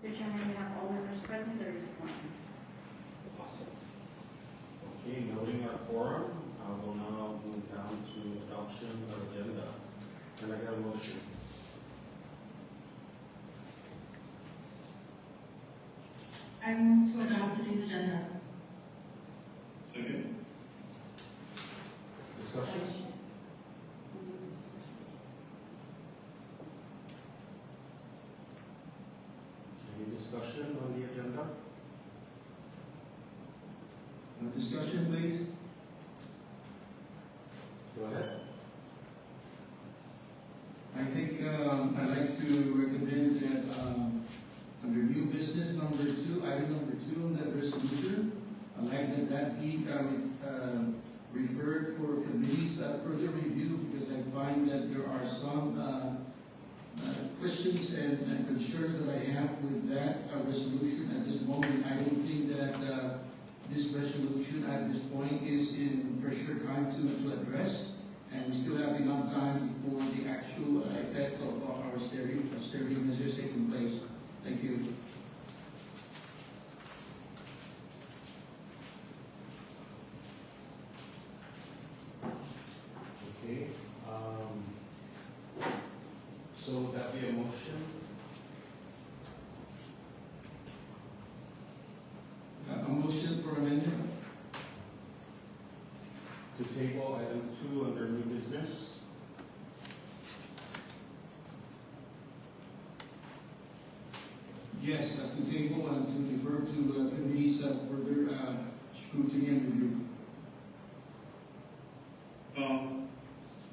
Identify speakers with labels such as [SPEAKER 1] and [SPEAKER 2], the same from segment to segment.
[SPEAKER 1] Mr. Chairman, we have all members present, there is a quorum.
[SPEAKER 2] Awesome. Okay, noting our quorum, I will now move down to adoption of agenda. Can I get a motion?
[SPEAKER 3] I move to adopt today's agenda.
[SPEAKER 4] Second.
[SPEAKER 2] Discussion? Any discussion on the agenda?
[SPEAKER 5] Discussion, please.
[SPEAKER 2] Go ahead.
[SPEAKER 5] I think I'd like to recommend that under new business number 2, item number 2 on that resolution, I'd like that be referred for committee's further review, because I find that there are some questions and concerns that I have with that resolution at this moment. I don't think that this resolution at this point is in pressure time to address, and we still have enough time before the actual effect of our austerity measures taking place. Thank you.
[SPEAKER 2] Okay, so would that be a motion?
[SPEAKER 5] A motion for amendment?
[SPEAKER 2] To table item 2 under new business?
[SPEAKER 5] Yes, to table and to defer to committee's further scrutiny and review.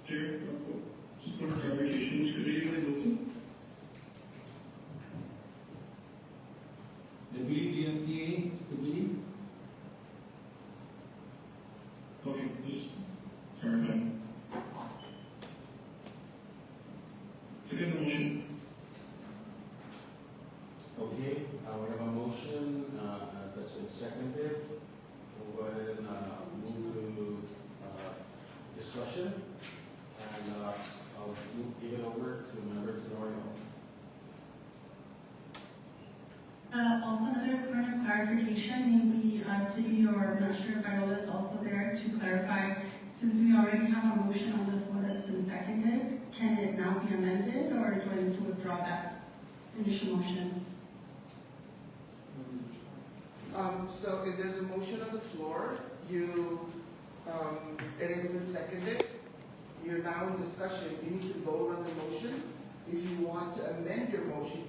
[SPEAKER 4] Chair, just for clarification, which committee are they voting?
[SPEAKER 5] I believe the FDA committee.
[SPEAKER 4] Okay, just clarifying. Second motion.
[SPEAKER 2] Okay, we have a motion that's been seconded. We'll go ahead and move to discussion, and I'll give it over to Member Tenorio.
[SPEAKER 3] Also, another point of clarification, maybe Tiffany or I'm not sure if Viola is also there to clarify, since we already have a motion on the floor that's been seconded, can it now be amended, or do I need to withdraw that initial motion?
[SPEAKER 6] So if there's a motion on the floor, it has been seconded, you're now in discussion, you need to vote on the motion. If you want to amend your motion,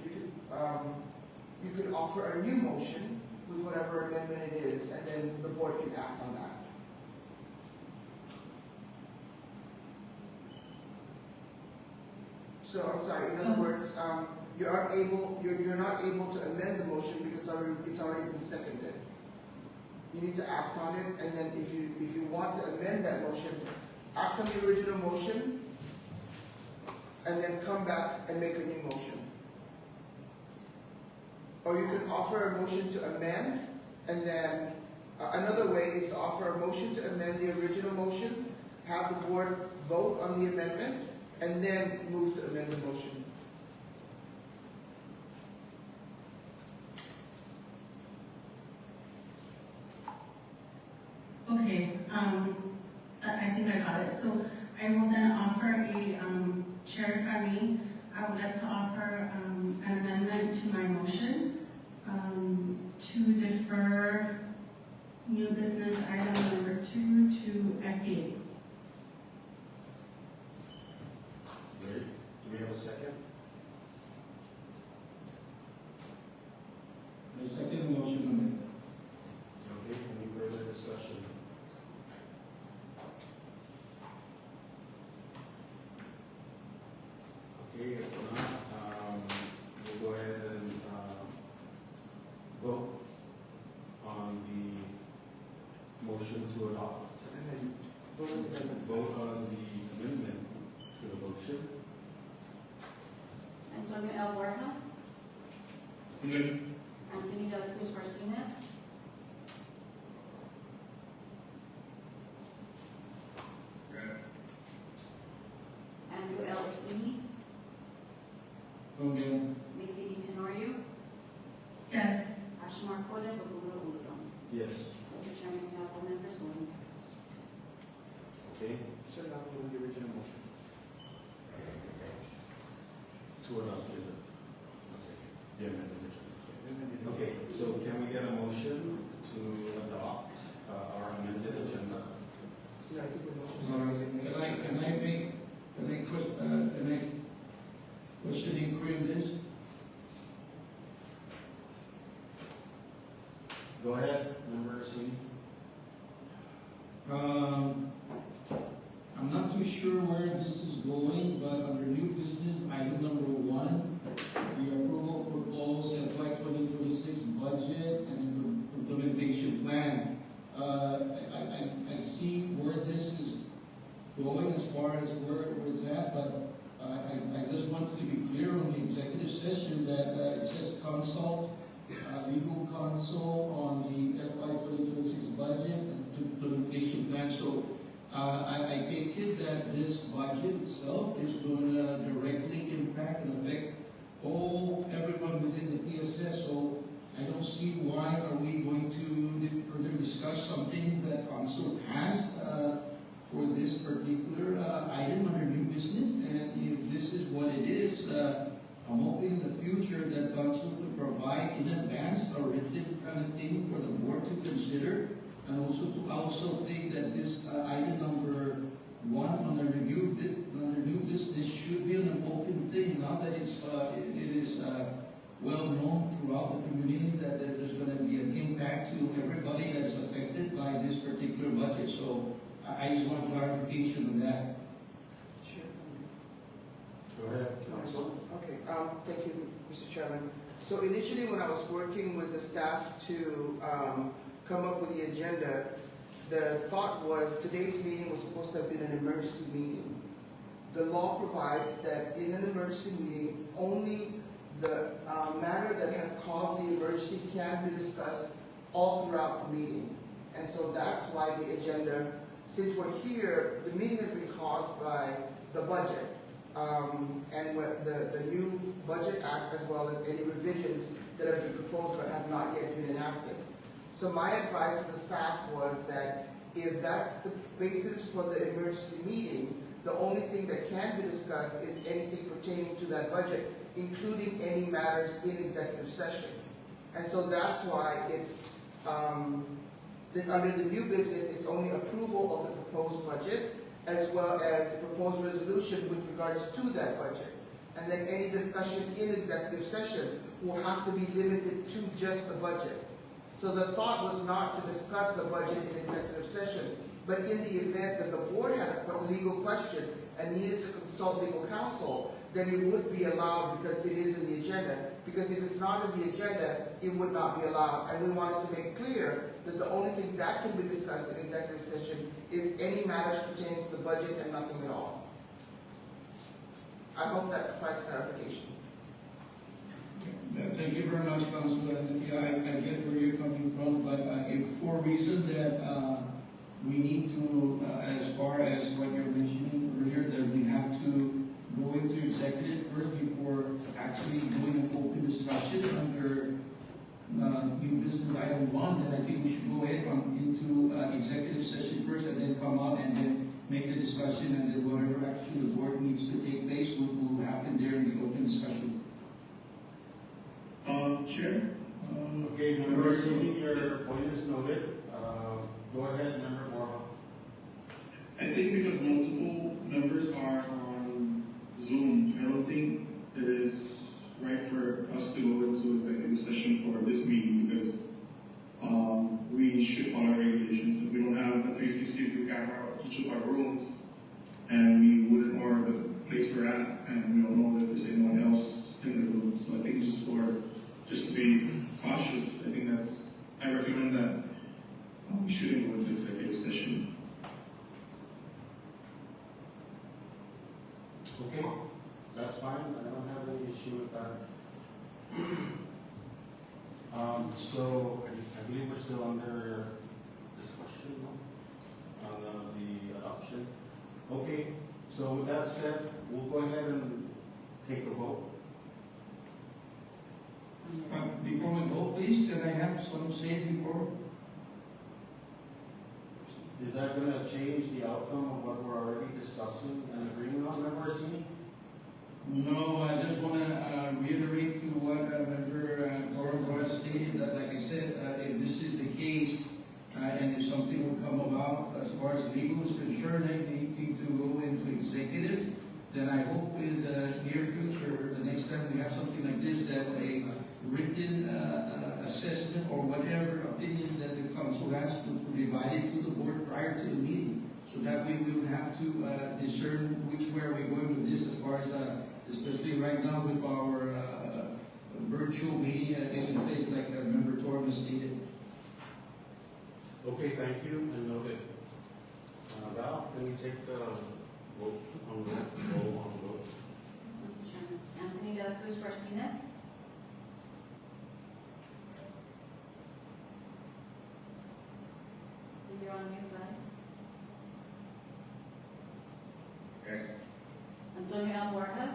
[SPEAKER 6] you could offer a new motion with whatever amendment it is, and then the board can act on that. So I'm sorry, in other words, you're not able to amend the motion because it's already been seconded. You need to act on it, and then if you want to amend that motion, act on the original motion, and then come back and make a new motion. Or you can offer a motion to amend, and then another way is to offer a motion to amend the original motion, have the board vote on the amendment, and then move to amend the motion.
[SPEAKER 3] Okay, I think I got it. So I will then offer Chair, if I may, I would like to offer an amendment to my motion to defer new business item number 2 to FA.
[SPEAKER 2] Great. Do we have a second?
[SPEAKER 5] I second the motion amendment.
[SPEAKER 2] Okay, any further discussion? Okay, if not, we'll go ahead and vote on the motion to adopt.
[SPEAKER 6] And then vote on the amendment.
[SPEAKER 2] Vote on the amendment to the motion.
[SPEAKER 1] Antonio L. Borja,
[SPEAKER 4] Okay.
[SPEAKER 1] Anthony De La Cruz Martinez, Andrew L. Orsini,
[SPEAKER 5] Okay.
[SPEAKER 1] Macy D. Tenorio,
[SPEAKER 3] Yes.
[SPEAKER 1] Ashmarkole, Badulo, Udom.
[SPEAKER 2] Yes.
[SPEAKER 1] Mr. Chairman, we have all members voting yes.
[SPEAKER 2] Okay,
[SPEAKER 6] So now we'll do the original motion.
[SPEAKER 2] to adopt the amendment.
[SPEAKER 6] And then you do-
[SPEAKER 2] Okay, so can we get a motion to adopt our amended agenda?
[SPEAKER 6] Yeah, I think the motion's already been made.
[SPEAKER 5] Can I question inquiry on this?
[SPEAKER 2] Go ahead, member C.
[SPEAKER 5] I'm not too sure where this is going, but under new business, item number 1, the approval proposed FY 2026 budget and implementation plan. I see where this is going as far as where it's at, but I just want to be clear on the executive session that it says consult, legal counsel on the FY 2026 budget and implementation plan. So I take it that this budget itself is going to directly impact and affect everyone within the PSS. So I don't see why are we going to further discuss something that council has for this particular item under new business. And if this is what it is, I'm hoping in the future that council could provide in advance a written kind of thing for the board to consider. And also think that this item number 1 on the under new business should be an open thing. Now that it is well known throughout the community that there's going to be an impact to everybody that's affected by this particular budget. So I just want clarification on that.
[SPEAKER 6] Sure.
[SPEAKER 2] Go ahead, council.
[SPEAKER 6] Okay, thank you, Mr. Chairman. So initially, when I was working with the staff to come up with the agenda, the thought was today's meeting was supposed to have been an emergency meeting. The law provides that in an emergency meeting, only the matter that has caused the emergency can be discussed all throughout the meeting. And so that's why the agenda, since we're here, the meeting has been caused by the budget. And with the new budget act, as well as any revisions that have been proposed but have not yet been enacted. So my advice to the staff was that if that's the basis for the emergency meeting, the only thing that can be discussed is anything pertaining to that budget, including any matters in executive session. And so that's why it's, under the new business, it's only approval of the proposed budget, as well as the proposed resolution with regards to that budget. And then any discussion in executive session will have to be limited to just the budget. So the thought was not to discuss the budget in executive session, but in the event that the board had a legal question and needed to consult legal counsel, then it would be allowed because it is in the agenda. Because if it's not in the agenda, it would not be allowed. And we wanted to make clear that the only thing that can be discussed in executive session is any matters pertaining to the budget and nothing at all. I hope that provides clarification.
[SPEAKER 5] Thank you very much, Councilor. Yeah, I get where you're coming from, but if for reason that we need to, as far as what you're mentioning earlier, that we have to go into executive first before actually doing an open discussion under new business item 1, then I think we should go ahead into executive session first and then come out and then make the discussion, and then whatever action the board needs to take place will happen there in the open discussion.
[SPEAKER 4] Chair.
[SPEAKER 2] Okay, member C, your point is noted. Go ahead, member Moore.
[SPEAKER 4] I think because multiple members are on Zoom, I don't think it is right for us to go into executive session for this meeting because we should follow regulations. If we don't have a 360 view camera of each of our rooms, and we wouldn't know the place we're at, and we don't know if there's anyone else in the room. So I think just to be cautious, I recommend that we shouldn't go into executive session.
[SPEAKER 2] Okay, that's fine. I don't have any issue with that. So I believe we're still under discussion on the adoption. Okay, so with that said, we'll go ahead and take a vote.
[SPEAKER 5] Before we vote, please, can I have some say before?
[SPEAKER 2] Is that gonna change the outcome of what we're already discussing and agreeing on, Member Orsini?
[SPEAKER 5] No, I just wanna reiterate to what Member Gordon stated, that like I said, if this is the case, and if something will come about as far as legal is concerned, I need to go into executive, then I hope in the near future, the next time we have something like this, that a written assessment or whatever opinion that the council has to provide it to the board prior to the meeting. So that way we would have to discern which way are we going with this as far as, especially right now with our virtual meeting is in place like Member Torres stated.
[SPEAKER 2] Okay, thank you, and noted. Val, can you take the vote on that? Roll on vote.
[SPEAKER 1] Yes, Mr. Chairman. Anthony De La Cruz Garcinas. You're on mute, guys.
[SPEAKER 4] Yes.
[SPEAKER 1] Antonio L. Borja.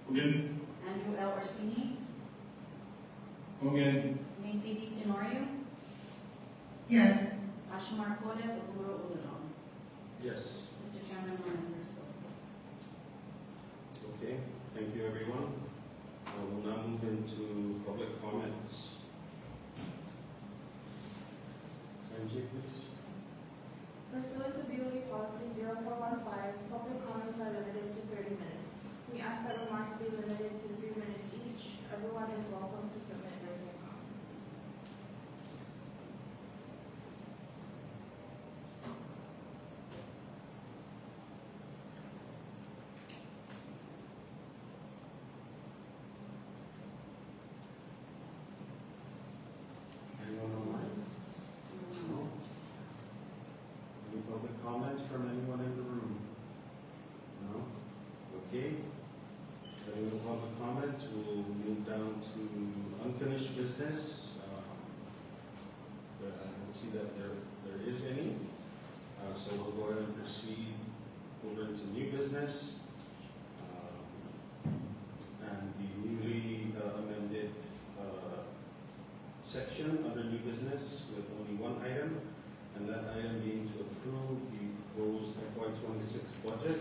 [SPEAKER 4] Again?
[SPEAKER 1] Andrew L. Orsini.
[SPEAKER 5] Okay.
[SPEAKER 1] Macy D. Tenorio.
[SPEAKER 3] Yes.
[SPEAKER 1] Ashmar Kode Bokuro Uladom.
[SPEAKER 2] Yes.
[SPEAKER 1] Mr. Chairman, all members vote yes.
[SPEAKER 2] Okay, thank you, everyone. We'll now move into public comments. Sanjay, please.
[SPEAKER 7] Pursuant to BOE Policy 0415, public comments are limited to 30 minutes. We ask that remarks be limited to 3 minutes each. Everyone is welcome to submit written comments.
[SPEAKER 2] Anyone online? No? Any public comments from anyone in the room? No? Okay. Having no public comments, we'll move down to unfinished business. But I don't see that there is any. So we'll go ahead and proceed over into new business. And the newly amended section under new business with only one item, and that item being to approve the proposed FY26 budget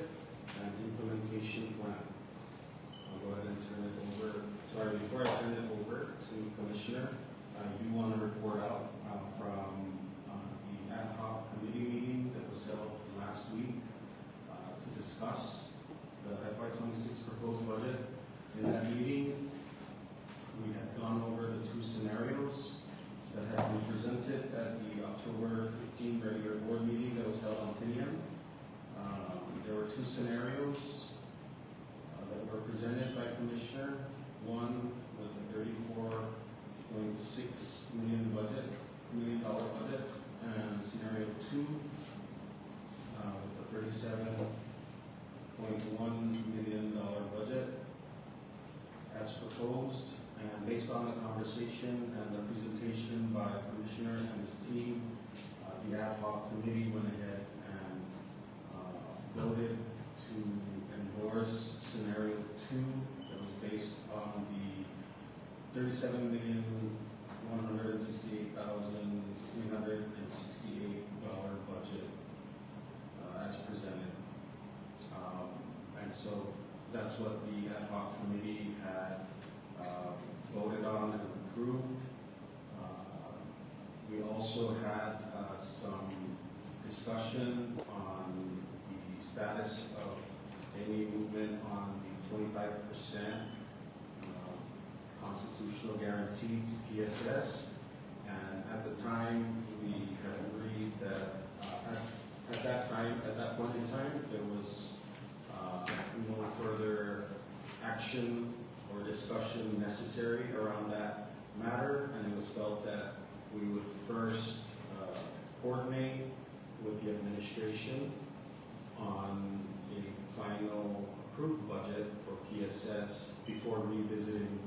[SPEAKER 2] and implementation plan. I'll go ahead and turn it over. Sorry, before I turn it over to Commissioner, I do want to report out from the ad hoc committee meeting that was held last week to discuss the FY26 proposed budget. In that meeting, we had gone over the two scenarios that had been presented at the October 15 regular board meeting that was held on Tinian. There were two scenarios that were presented by Commissioner. One with a $34.6 million budget, and scenario two with a $37.1 million budget as proposed. And based on the conversation and the presentation by Commissioner and his team, the ad hoc committee went ahead and voted to endorse scenario two that was based on the $37,168,368 budget as presented. And so that's what the ad hoc committee had voted on and approved. We also had some discussion on the status of any movement on the 25% constitutional guarantee to PSS. And at the time, we had agreed that at that point in time, there was no further action or discussion necessary around that matter, and it was felt that we would first coordinate with the administration on a final approved budget for PSS before revisiting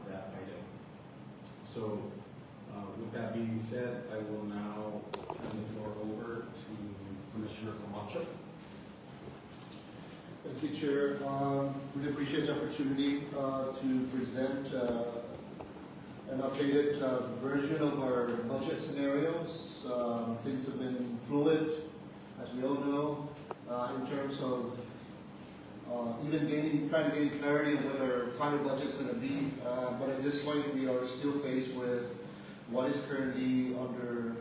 [SPEAKER 2] that item. So with that being said, I will now turn the floor over to Commissioner Camacho.
[SPEAKER 8] Thank you, Chair. Really appreciate the opportunity to present an an updated version of our budget scenarios. Things have been fluid, as we all know, in terms of even trying to gain clarity on what our final budget's going to be. But at this point, we are still faced with what is currently under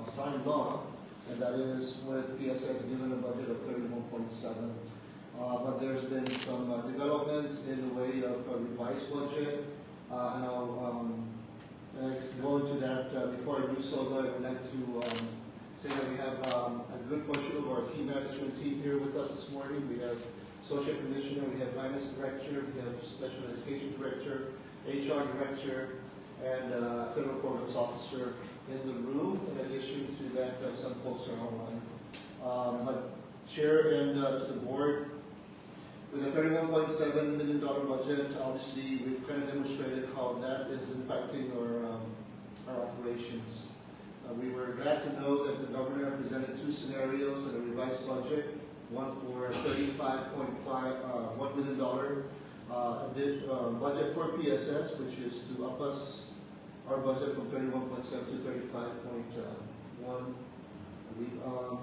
[SPEAKER 8] signed law, and that is with PSS given a budget of 31.7. But there's been some developments in the way of a revised budget, and I'll go into that. Before I do so, though, I would like to say that we have a good portion of our key management team here with us this morning. We have Associate Commissioner, we have Finance Director, we have Special Education Director, HR Director, and Federal Programs Officer in the room. In addition to that, some folks are online. But Chair and to the board, with a $31.7 million budget, obviously we've kind of demonstrated how that is impacting our operations. We were glad to know that the governor presented two scenarios in a revised budget, one for $35.1 million budget for PSS, which is to up us our budget from 31.7 to 35.1.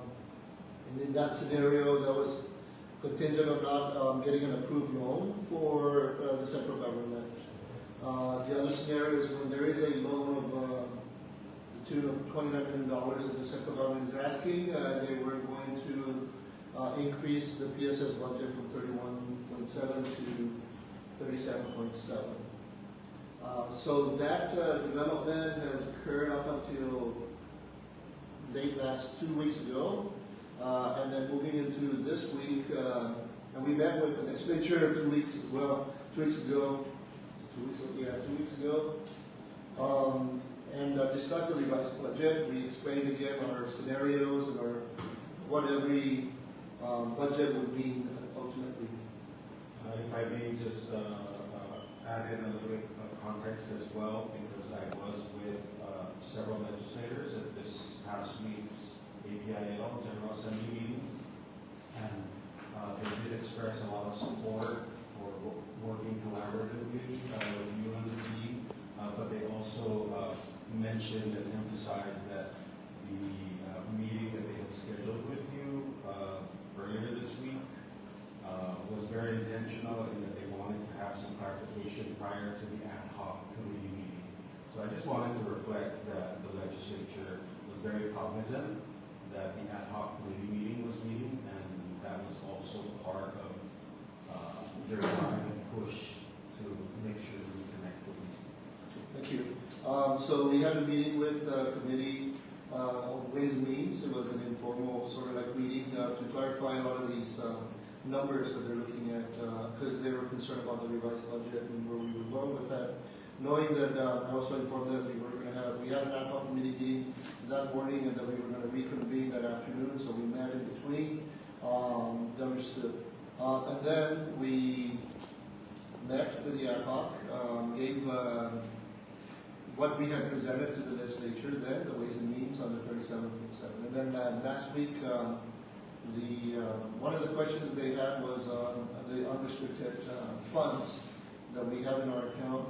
[SPEAKER 8] And in that scenario, that was contingent on not getting an approved loan for the central government. The other scenario is when there is a loan of the tune of $29 million that the central government is asking, they were going to increase the PSS budget from 31.7 to 37.7. So that development has occurred up until late last 2 weeks ago. And then moving into this week, and we met with the legislature 2 weeks ago, and discussed the revised budget. We explained again our scenarios and what every budget would mean ultimately.
[SPEAKER 2] If I may just add in a little bit of context as well, because I was with several legislators at this past week's APIL General Assembly meeting, and they did express a lot of support for working collaboratively with you and the team, but they also mentioned and emphasized that the meeting that they had scheduled with you earlier this week was very intentional in that they wanted to have some clarification prior to the ad hoc committee meeting. So I just wanted to reflect that the legislature was very cognizant that the ad hoc committee meeting was meeting, and that was also part of their drive and push to make sure we connect with you.
[SPEAKER 8] Thank you. So we had a meeting with the committee on Ways and Means. It was an informal sort of like meeting to clarify a lot of these numbers that they're looking at, because they were concerned about the revised budget and where we were going with that. Knowing that, I also informed them we had an ad hoc committee meeting that morning, and that we were going to reconvene that afternoon, so we met in between, understood. And then we met with the ad hoc, gave what we had presented to the legislature then, the Ways and Means on the 37.7. And then last week, one of the questions they had was the unrestricted funds that we have in our account,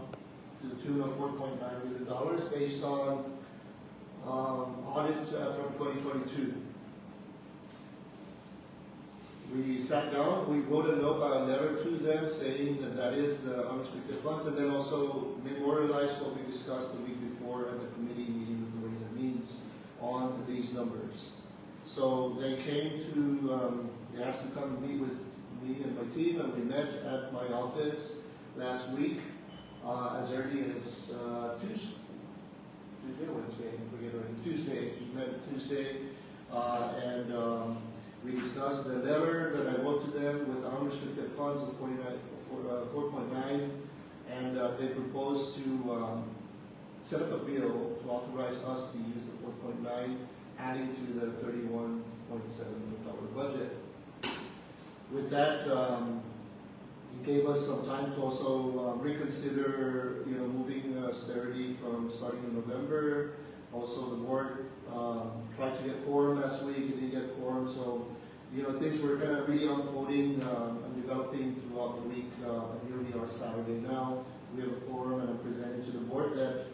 [SPEAKER 8] to the tune of $4.9 million based on audits from 2022. We sat down, we wrote a letter to them saying that is the unrestricted funds, and then also memorialized what we discussed the week before at the committee meeting with the Ways and Means on these numbers. So they came to, they asked to come meet with me and my team, and we met at my office last week. As early as Tuesday or Wednesday, I forget already. Tuesday, we met Tuesday, and we discussed the letter that I wrote to them with unrestricted funds of 4.9, and they proposed to set up a bill to authorize us to use the 4.9, adding to the $31.7 million budget. With that, it gave us some time to also reconsider, moving austerity from starting in November. Also, the board tried to get quorum last week. It didn't get quorum, so things were kind of really unfolding and developing throughout the week. And here we are Saturday now. We have a quorum, and I'm presenting to the board that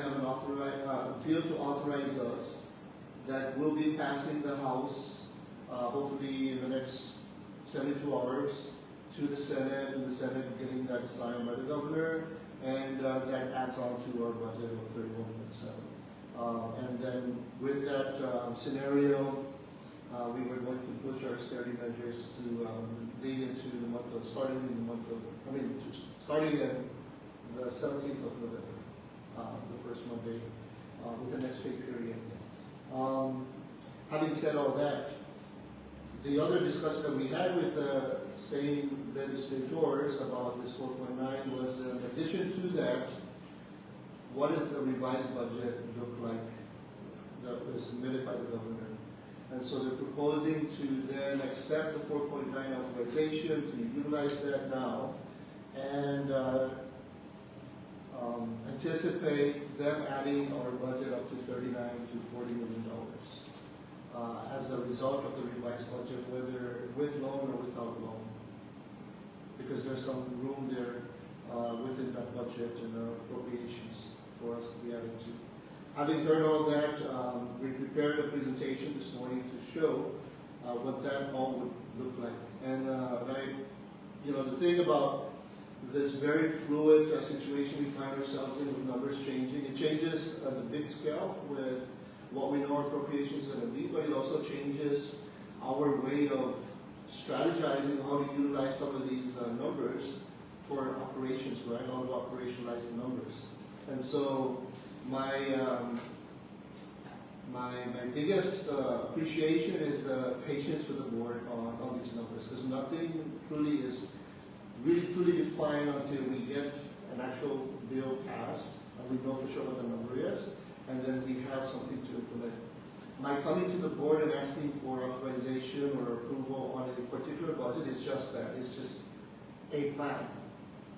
[SPEAKER 8] have an bill to authorize us that will be passing the House, hopefully in the next 72 hours, to the Senate, and the Senate getting that signed by the governor, and that adds on to our budget of 31.7. And then with that scenario, we were going to push our austerity measures to lead into the month of, starting at the 17th of November, the first Monday, with the next pay period. Having said all that, the other discussion that we had with the same legislators about this 4.9 was, in addition to that, what does the revised budget look like that was submitted by the governor? And so they're proposing to then accept the 4.9 authorization, to utilize that now, and anticipate them adding our budget up to $39 to $40 million as a result of the revised budget, whether with loan or without loan. Because there's some room there within that budget and appropriations for us to be added to. Having heard all that, we prepared a presentation this morning to show what that all would look like. And the thing about this very fluid situation we find ourselves in with numbers changing, it changes at the big scale with what we know our appropriations are going to be, but it also changes our way of strategizing how to utilize some of these numbers for operations, right? How to operationalize the numbers. And so my biggest appreciation is the patience with the board on these numbers, because nothing truly is really truly defined until we get an actual bill passed and we know for sure what the number is, and then we have something to implement. My coming to the board and asking for authorization or approval on a particular budget is just that. It's just a plan.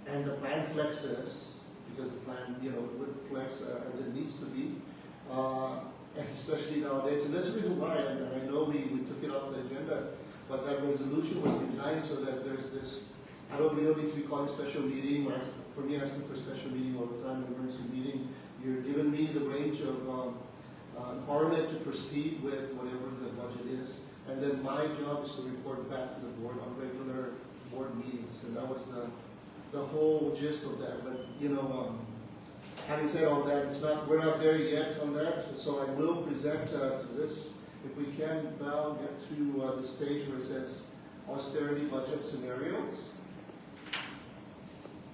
[SPEAKER 8] And the plan flexes, because the plan, would flex as it needs to be, and especially nowadays. And that's the reason why, and I know we took it off the agenda, but that resolution was designed so that there's this, we don't need to be calling special meeting, or for me asking for special meeting all the time, emergency meeting. You're giving me the range of empowerment to proceed with whatever the budget is, and then my job is to report back to the board on regular board meetings, and that was the whole gist of that. But having said all that, we're not there yet on that. So I will present to this, if we can now get to this page where it says austerity budget scenarios,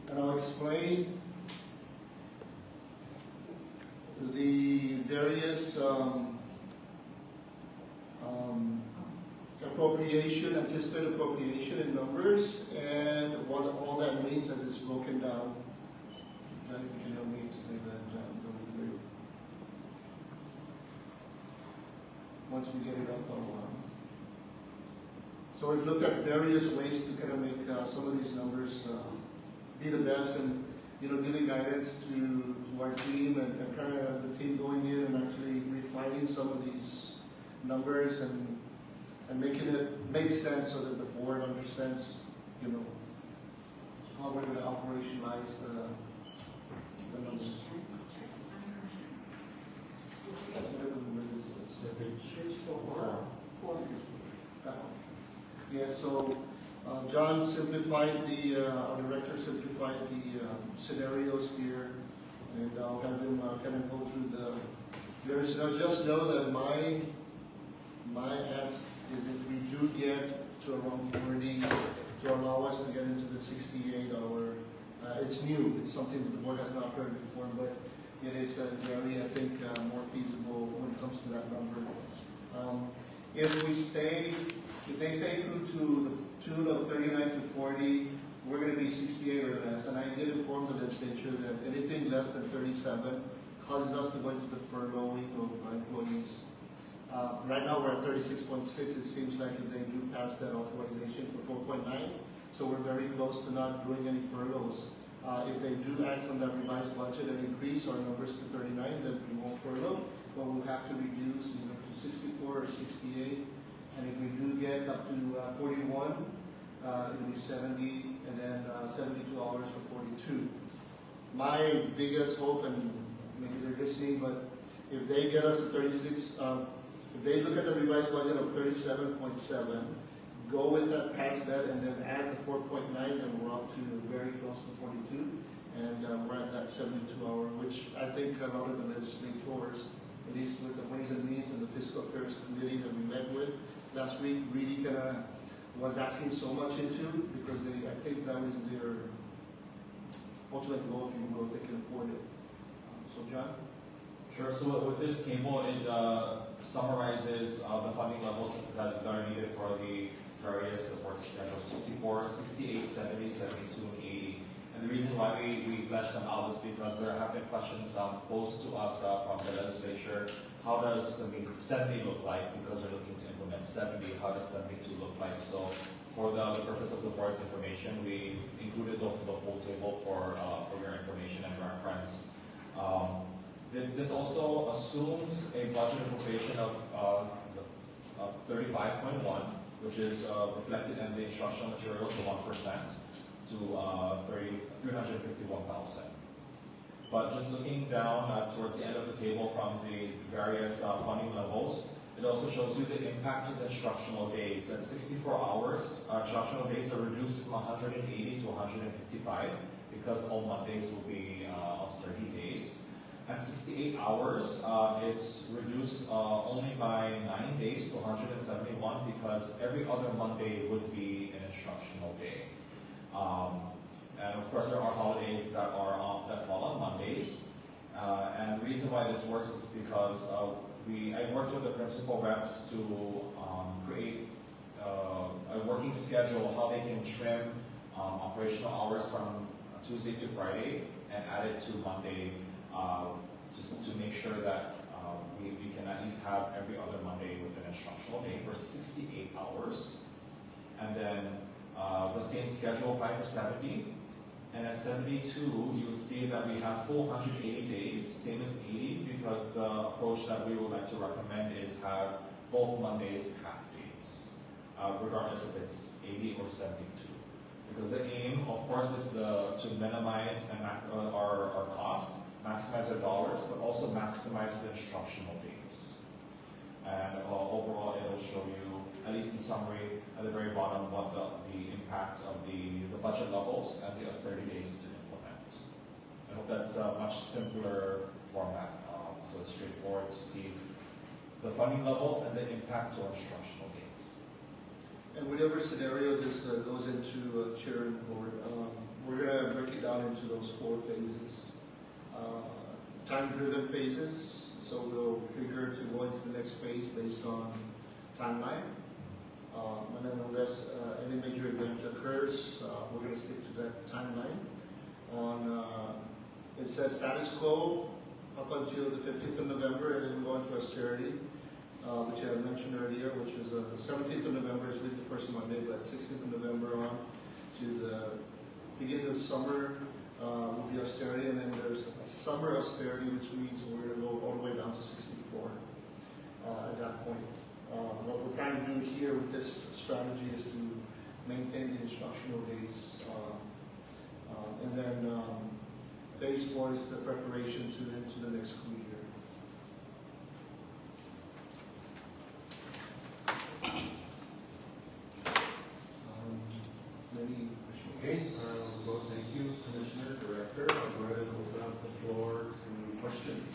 [SPEAKER 8] and I'll explain the various anticipated appropriation in numbers, and what all that means as it's broken down. Janice, can you help me explain that? Once we get it up online. So we've looked at various ways to kind of make some of these numbers be the best, and giving guidance to our team, and kind of the team going in and actually refining some of these numbers and making it make sense so that the board understands, how we're going to operationalize the numbers. Yeah, so John simplified our director simplified the scenarios here, and I'll have him kind of go through the various scenarios. Just know that my ask is if we do get to around 40, to allow us to get into the 68-hour, it's new, it's something that the board has not heard before, but it is very, I think, more feasible when it comes to that number. If they stay through to the tune of 39 to 40, we're going to be 68 or less. And I did inform the legislature that anything less than 37 causes us to go into the furloughing of employees. Right now we're at 36.6. It seems like if they do pass that authorization for 4.9, so we're very close to not doing any furloughs. If they do act on that revised budget and increase our numbers to 39, then we won't furlough, but we'll have to reduce either to 64 or 68. And if we do get up to 41, it'll be 70, and then 72 hours for 42. My biggest hope and maybe they're listening, but if they get us a 36, if they look at the revised budget of 37.7, go with that, past that, and then add the 4.9, then we're up to very close to 42, and we're at that 72-hour, which I think a lot of the legislators, at least with the Ways and Means and the Fiscal Affairs Committee that we met with last week, really kind of was asking so much into, because I think that was their ultimate goal, if you will, they can afford it. So John?
[SPEAKER 9] Sure. So with this table, it summarizes the funding levels that are needed for the various support schedules: 64, 68, 70, 72, and 80. And the reason why we fleshed them out is because there have been questions posed to us from the legislature. How does 70 look like? Because they're looking to implement 70. How does 72 look like? So for the purpose of the board's information, we included the full table for your information and reference. This also assumes a budget appropriation of 35.1, which is reflected in the instructional materials to 1% to 351,000. But just looking down towards the end of the table from the various funding levels, it also shows you the impact of the instructional days. At 64 hours, instructional days are reduced from 180 to 155 because all Mondays will be austerity days. At 68 hours, it's reduced only by 9 days to 171 because every other Monday would be an instructional day. And of course, there are holidays that fall on Mondays. And the reason why this works is because I worked with the principal reps to create a working schedule, how they can trim operational hours from Tuesday to Friday and add it to Monday, just to make sure that we can at least have every other Monday with an instructional day for 68 hours. And then the same schedule applied for 70. And at 72, you would see that we have full 180 days, same as 80, because the approach that we would like to recommend is have both Mondays half days, regardless if it's 80 or 72. Because the aim, of course, is to minimize our cost, maximize our dollars, but also maximize the instructional days. And overall, it'll show you, at least in summary, at the very bottom, what the impact of the budget levels and the austerity days to implement. I hope that's a much simpler format, so it's straightforward to see the funding levels and the impact to our instructional days.
[SPEAKER 8] And whatever scenario this goes into, Chair and Board, we're going to break it down into those 4 phases. Time-driven phases, so we'll trigger to go into the next phase based on timeline. And then unless any major event occurs, we're going to stick to that timeline. It says status quo up until the 15th of November, and then we go into austerity, which I mentioned earlier, which is the 17th of November is really the first Monday, but 16th of November on to the beginning of the summer will be austerity, and then there's a summer austerity, which means we're going to go all the way down to 64 at that point. What we're trying to do here with this strategy is to maintain the instructional days. And then phase 4 is the preparation into the next school year. Any questions?
[SPEAKER 2] Okay, well, thank you, Commissioner, Director. I'll go ahead and open up the floor to questions.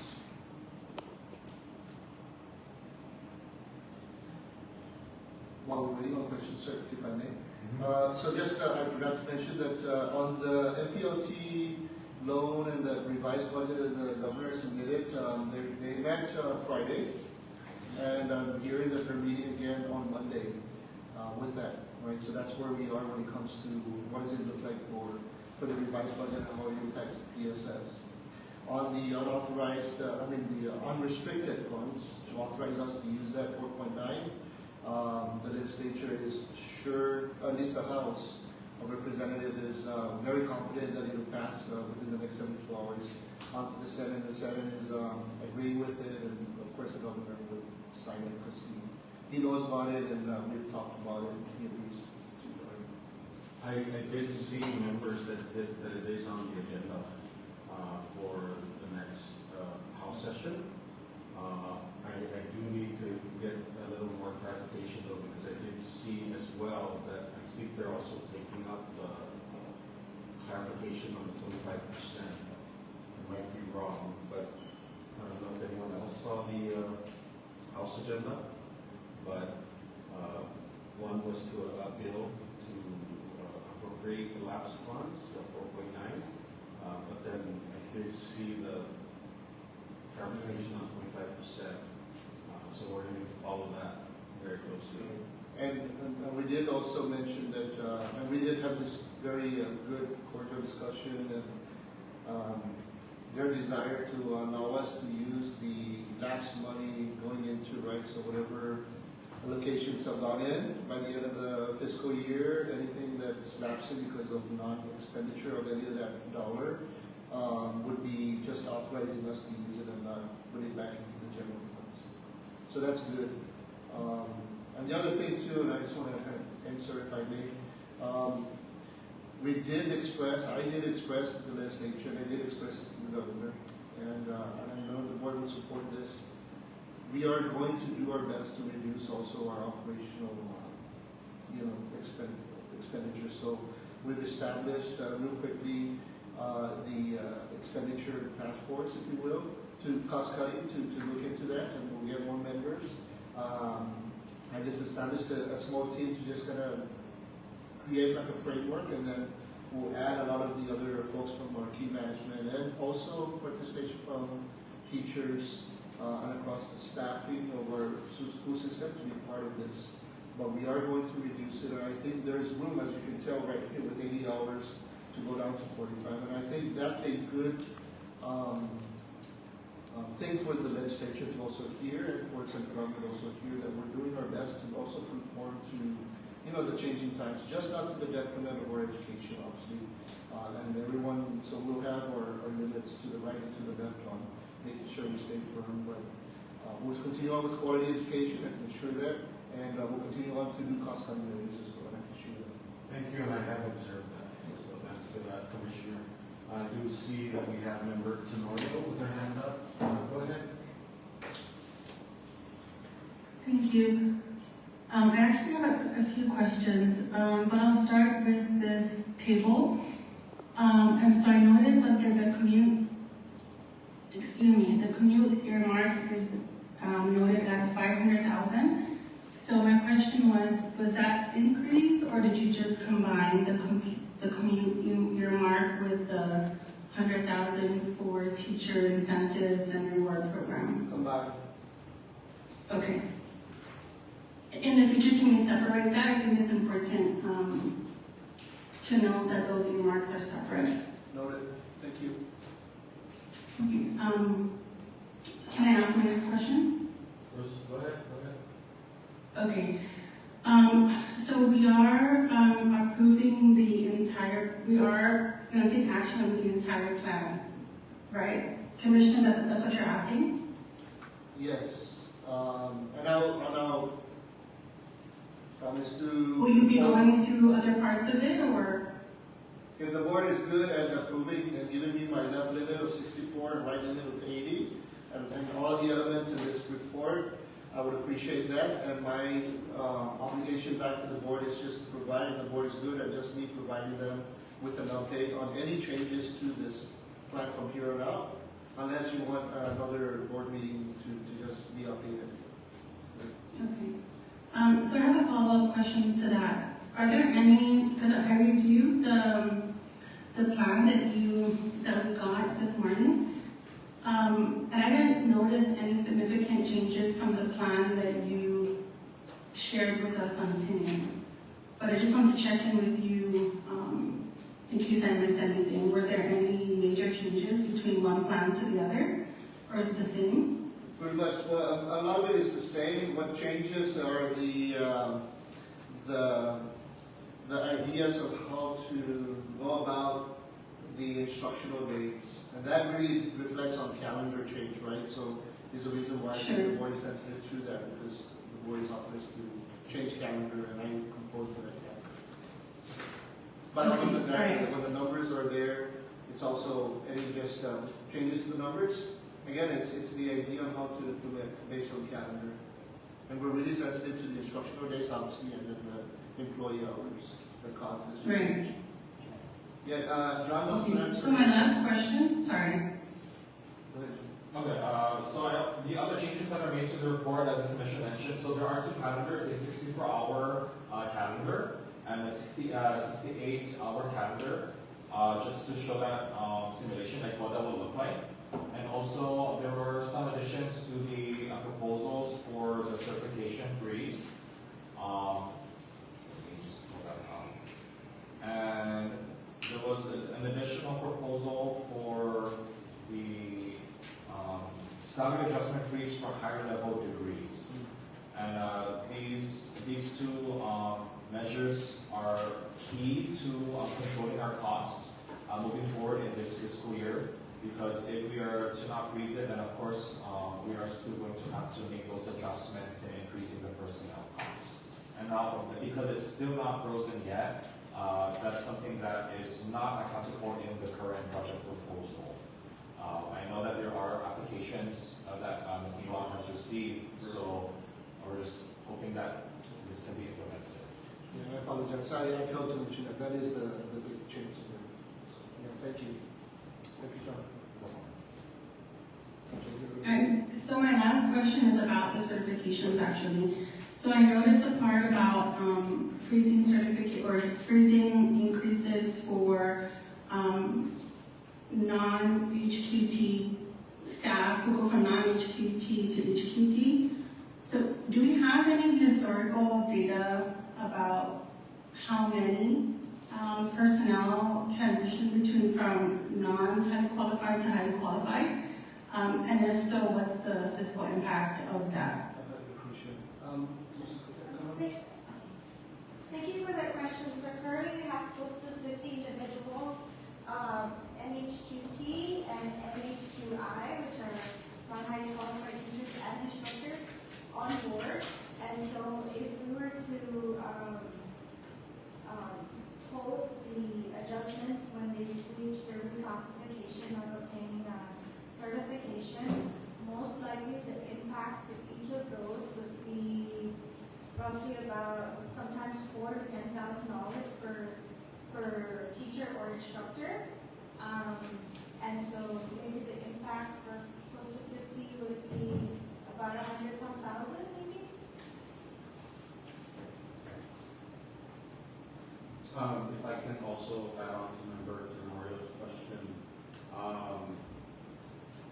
[SPEAKER 8] While we're waiting on questions, sir, if I may. So just, I forgot to mention that on the MPOT loan and the revised budget that the governor submitted, they met Friday, and I'm hearing that they're meeting again on Monday with that, right? So that's where we are when it comes to what does it look like for the revised budget and how it impacts the PSS. On the unauthorized, the unrestricted funds, to authorize us to use that 4.9, the legislature is sure, at least the House of Representatives is very confident that it will pass within the next 72 hours. On to the Senate, the Senate is agreeing with it, and of course the governor would sign it because he knows about it, and we've talked about it. He agrees to it.
[SPEAKER 2] I did see members that it is on the agenda for the next agenda, but one was to a bill to appropriate the lapsed funds of 4.9, but then I did see the clarification on 25%, so we're going to follow that very closely.
[SPEAKER 8] And we did also mention that, and we did have this very good cordial discussion and their desire to allow us to use the lapsed money going into, right, so whatever allocations have gone in by the end of the fiscal year, anything that's lapsing because of non-expenditure of any of that dollar would be just authorizing us to use it and not put it back into the general funds. So that's good. And the other thing too, and I just want to kind of insert if I may, I did express to the legislature, and I did express this to the governor, and I know the board would support this. We are going to do our best to reduce also our operational, expenditures. So we've established real quickly the expenditure task force, if you will, to cost cutting, to look into that, and we'll get more members. I just established a small team to just kind of create like a framework, and then we'll add a lot of the other folks from our key management and also participation from teachers and across the staffing of our school system to be part of this. But we are going to reduce it, and I think there's room, as you can tell right here, with 80 hours to go down to 45. And I think that's a good thing for the legislature to also hear, and for central government also hear, that we're doing our best to also conform to, the changing times, just not to the detriment of our education, obviously. And everyone, so we'll have our limits to the right and to the left on making sure we stay firm, but we'll continue on with quality education, I can assure that, and we'll continue on to do cost cutting measures as well, I can assure that.
[SPEAKER 2] Thank you, and I have observed that. So thanks for that, Commissioner. I do see that we have member Tenorio with her hand up. Go ahead.
[SPEAKER 3] Thank you. I actually have a few questions, but I'll start with this table. And so I noticed under the commute earmark is noted at 500,000. So my question was that increase, or did you just combine the commute earmark with the 100,000 for teacher incentives and reward program?
[SPEAKER 8] Combined.
[SPEAKER 3] Okay. In the future, can we separate that? I think it's important to know that those earmarks are separate.
[SPEAKER 8] Noted. Thank you.
[SPEAKER 3] Okay. Can I ask my next question?
[SPEAKER 2] Bruce, go ahead.
[SPEAKER 3] Okay. So we are approving we are going to take action on the entire plan, right? Commissioner, that's what you're asking?
[SPEAKER 8] Yes. And I'll promise to.
[SPEAKER 3] Will you be going through other parts of it, or?
[SPEAKER 8] If the board is good at approving and giving me my left limit of 64 and right limit of 80, and all the elements in this report, I would appreciate that. And my obligation back to the board is just to provide, the board is good at just me providing them with an update on any changes to this plan from here on out, unless you want another board meeting to just be updated.
[SPEAKER 3] Okay. So I have a follow-up question to that. Are there any, because I reviewed the plan that we got this morning, and I didn't notice any significant changes from the plan that you shared with us on TNMI. But I just wanted to check in with you in case I missed anything. Were there any major changes between one plan to the other, or is it the same?
[SPEAKER 8] Pretty much, well, a lot of it is the same. What changes are the ideas of how to go about the instructional days. And that really reflects on calendar change, right? So is the reason why
[SPEAKER 3] Sure.
[SPEAKER 8] the board is sensitive to that, because the board is authorized to change calendar, and I compose to that calendar. But other than that,
[SPEAKER 3] Right.
[SPEAKER 8] when the numbers are there, it's also any just changes to the numbers. Again, it's the idea on how to implement based on calendar. And we're really sensitive to the instructional days, obviously, and then the employee hours that causes this
[SPEAKER 3] Right.
[SPEAKER 8] change. Yeah, John was
[SPEAKER 3] Okay.
[SPEAKER 8] next.
[SPEAKER 3] So my last question, sorry.
[SPEAKER 8] Go ahead, John.
[SPEAKER 9] Okay, so the other changes that are made to the report, as the commission mentioned, so there are two calendars, a 64-hour calendar and a 68-hour calendar, just to show that simulation, like what that would look like. And also, there were some additions to the proposals for the certification freeze. Let me just pull that out. And there was an additional proposal for the salary adjustment freeze for higher level degrees. And these two measures are key to controlling our costs moving forward in this fiscal year. Because if we are to not freeze it, then of course we are still going to have to make those adjustments in increasing the personnel costs. And now, because it's still not frozen yet, that's something that is not accounted for in the current budget proposal. I know that there are applications that Ms. Niwan has received, so we're just hoping that this can be implemented.
[SPEAKER 8] Yeah, I apologize. I failed to mention that. That is the big change there. So, yeah, thank you. Thank you, John.
[SPEAKER 3] And so my last question is about the certifications actually. So I noticed the part about freezing certificate or freezing increases for non-HQT staff who go from non-HQT to HQT. So do we have any historical data about how many personnel transition between from non-highly qualified to highly qualified? And if so, what's the fiscal impact of that?
[SPEAKER 7] Thank you for that question. So currently we have close to 50 individuals, NHQT and NHQI, which are non-highly qualified teachers and instructors, on board. And so if we were to hold the adjustments when they reach their reclassification or obtaining certification, most likely the impact to each of those would be roughly about sometimes $4,000 to $10,000 per teacher or instructor. And so maybe the impact for close to 50 would be about 100-some thousand maybe.
[SPEAKER 2] If I can also add on to Member Tenorio's question,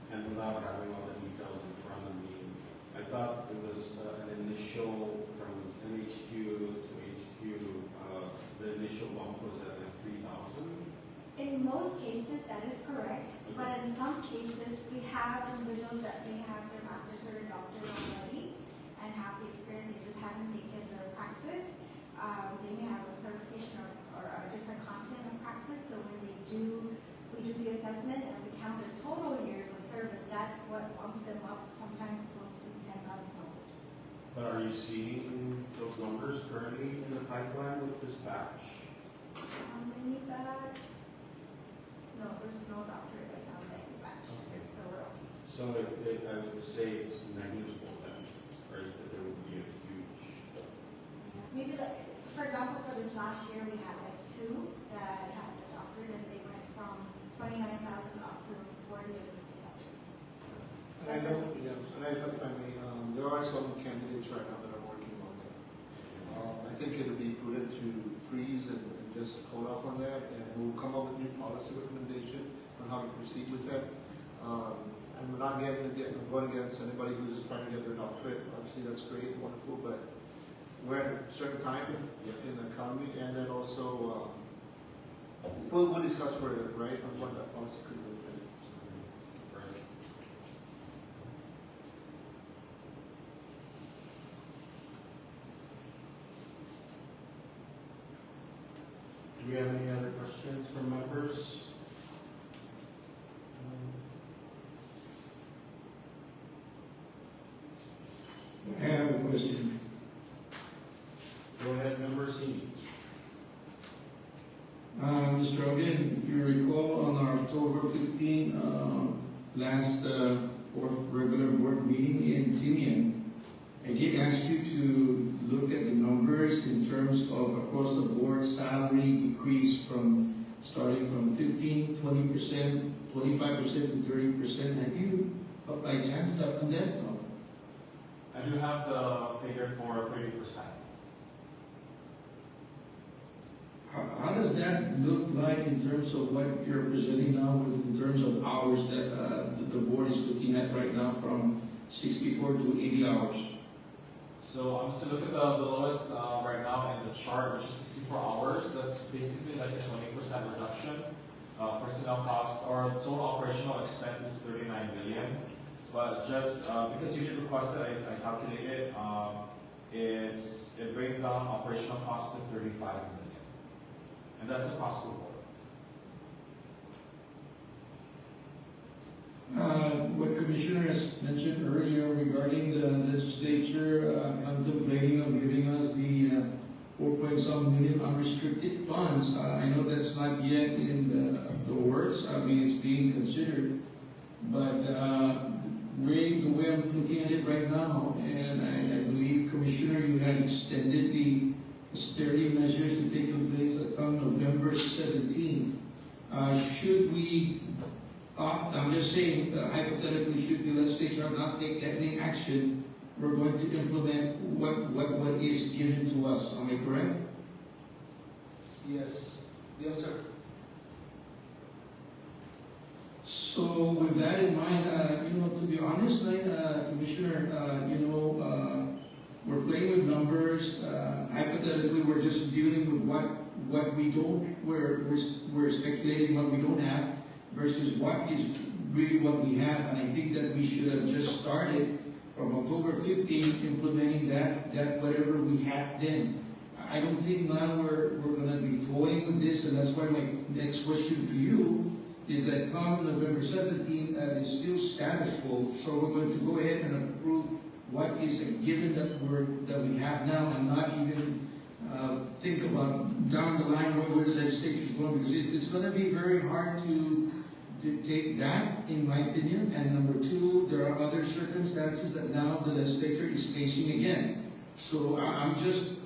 [SPEAKER 2] and without having all the details in front of me, I thought it was an initial from NHQ to HQ, the initial bump was at like 3,000.
[SPEAKER 7] In most cases, that is correct, but in some cases, we have individuals that may have their master's or doctorate already and have the experience, they just haven't taken their praxis. They may have a certification or a different content of praxis, so when we do the assessment and we count the total years of service, that's what bumps them up, sometimes close to $10,000.
[SPEAKER 2] But are you seeing those numbers currently in the pipeline with this batch?
[SPEAKER 7] Many batch? No, there's no doctorate right now in any batch,
[SPEAKER 2] Okay.
[SPEAKER 7] so we're okay.
[SPEAKER 2] So I would say it's negligible then, right? That there would be a huge.
[SPEAKER 7] Maybe like, for example, for this last year, we had like 2 that had the doctorate and they went from 29,000 up to 40 or 50,000.
[SPEAKER 8] And I know, yeah, and if I may, there are some candidates right now that are working on that. I think it would be prudent to freeze and just hold off on that, and we'll come up with new policy recommendation on how to proceed with that. And we're not going against anybody who's trying to get their doctorate. Obviously, that's great, wonderful, but we're at a certain time in the economy, and then also we'll discuss further, right, on what that policy could look like.
[SPEAKER 2] Right. Do we have any other questions from members?
[SPEAKER 5] I have a question.
[SPEAKER 2] Go ahead, Member C.
[SPEAKER 5] Mr. Ogden, if you recall, on our October 15 last fourth regular board meeting in Tinian, I did ask you to look at the numbers in terms of across the board salary decrease from starting from 15, 20%, 25% to 30%. Have you by chance on that? No.
[SPEAKER 9] I do have the figure for 30%.
[SPEAKER 5] How does that look like in terms of what you're presenting now with, in terms of hours that the board is looking at right now from 64 to 80 hours?
[SPEAKER 9] So to look at the lowest right now in the chart, which is 64 hours, that's basically like a 20% reduction. Personnel costs or total operational expense is 39 million. But just because you did request it, I calculated it brings down operational costs to 35 million. And that's across the board.
[SPEAKER 5] What Commissioner has mentioned earlier regarding the legislature contemplating of giving us the 4-point-some million unrestricted funds, I know that's not yet in the works. I mean, it's being considered. But Ray, the way I'm looking at it right now, and I believe, Commissioner, you had extended the austerity measures to take place on November 17th. Should we, I'm just saying, hypothetically, should the legislature not take any action, we're going to implement what is given to us. Am I correct?
[SPEAKER 8] Yes. Yes, sir.
[SPEAKER 5] So with that in mind, to be honest, Commissioner, we're playing with numbers. Hypothetically, we're just dealing with what we don't. We're speculating what we don't have versus what is really what we have. And I think that we should have just started from October 15th implementing that whatever we had then. I don't think now we're going to be toying with this, and that's why my next question to you is that come November 17th, it's still status quo. So we're going to go ahead and approve what is a given that we have now, and not even think about down the line where the legislature is going, because it's going to be very hard to dictate that, in my opinion. And number two, there are other circumstances that now the legislature is facing again. So I'm just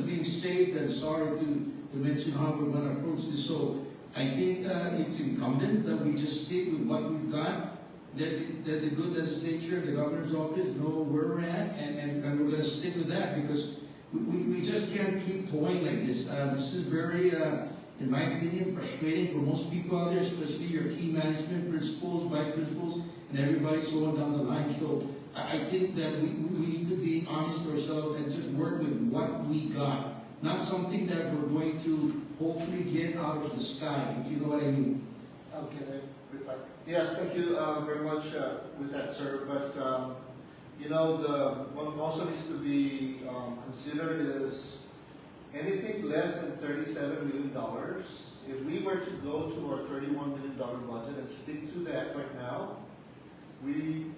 [SPEAKER 5] being safe and sorry to mention how we're going to approach this. So I think it's incumbent that we just stick with what we've got. That the good legislature, the governor's office know where we're at, and we're going to stick with that, because we just can't keep toying like this. This is very, in my opinion, frustrating for most people out there, especially your key management principals, vice principals, and everybody so on down the line. So I think that we need to be honest to ourselves and just work with what we got, not something that we're going to hopefully get out of the sky, if you know what I mean.
[SPEAKER 8] Okay. Yes, thank you very much with that, sir. But what also needs to be considered is anything less than $37 million. If we were to go to our $31 million budget and stick to that right now, we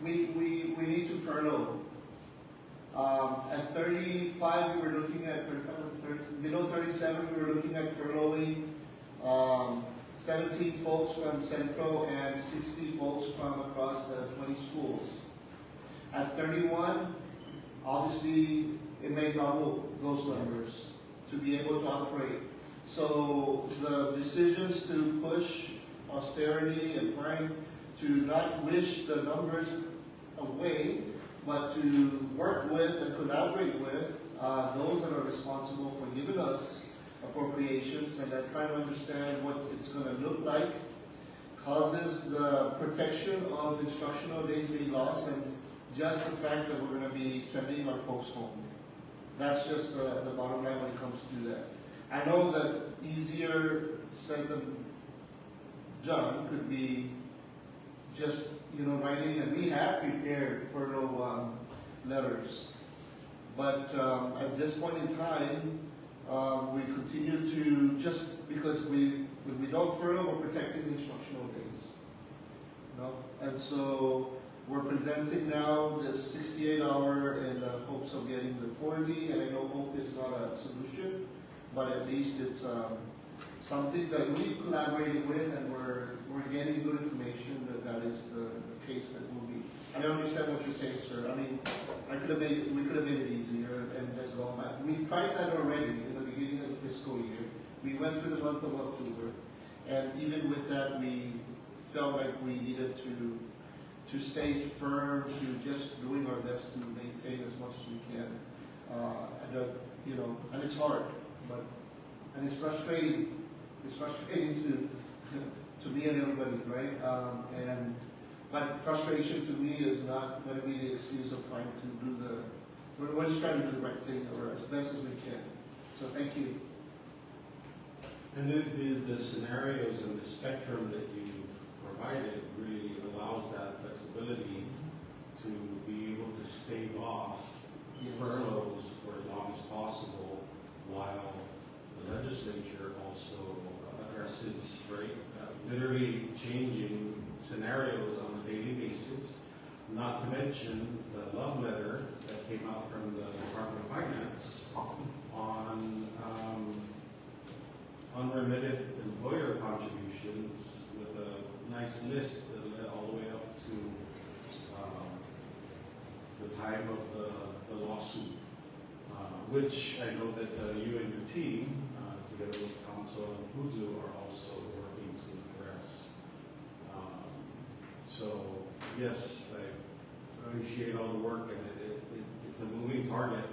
[SPEAKER 8] need to furlough. At 35, we were looking at below 37. We were looking at furloughing 17 folks from Central and 60 folks from across the 20 schools. At 31, obviously, it may double those numbers to be able to operate. So the decisions to push austerity and trying to not wish the numbers away, but to work with and collaborate with those that are responsible for giving us appropriations, and then trying to understand what it's going to look like, causes the protection of instructional days being lost, and just the fact that we're going to be sending our folks home. That's just the bottom line when it comes to that. I know that easier said than done could be just writing, and we have prepared furlough letters, but at this point in time, we continue to, just because when we don't furlough, we're protecting the instructional days. And so we're presenting now this 68-hour in the hopes of getting the 40, and I know hope is not a solution, but at least it's something that we've collaborated with, and we're getting good information that is the case that will be. And I understand what you're saying, sir. I mean, we could have made it easier and just gone back. We tried that already in the beginning of the fiscal year. We went through the month of October, and even with that, we felt like we needed to stay firm, to just doing our best to maintain as much as we can. And it's hard, and it's frustrating. It's frustrating to me and everybody, right? But frustration to me is not going to be the excuse of trying to do we're just trying to do the right thing or as best as we can. So thank you.
[SPEAKER 10] And the scenarios and the spectrum that you've provided really allows that flexibility to be able to stave off furloughs for as long as possible, while the legislature also addresses, right, literally changing scenarios on a daily basis, not to mention the love letter that came out from the Department of Finance on unremitted employer contributions, with a nice list that led all the way up to the time of the lawsuit, which I know that you and your team, together with Council and Puzu, are also working to address. So yes, I appreciate all the work, and it's a moving target,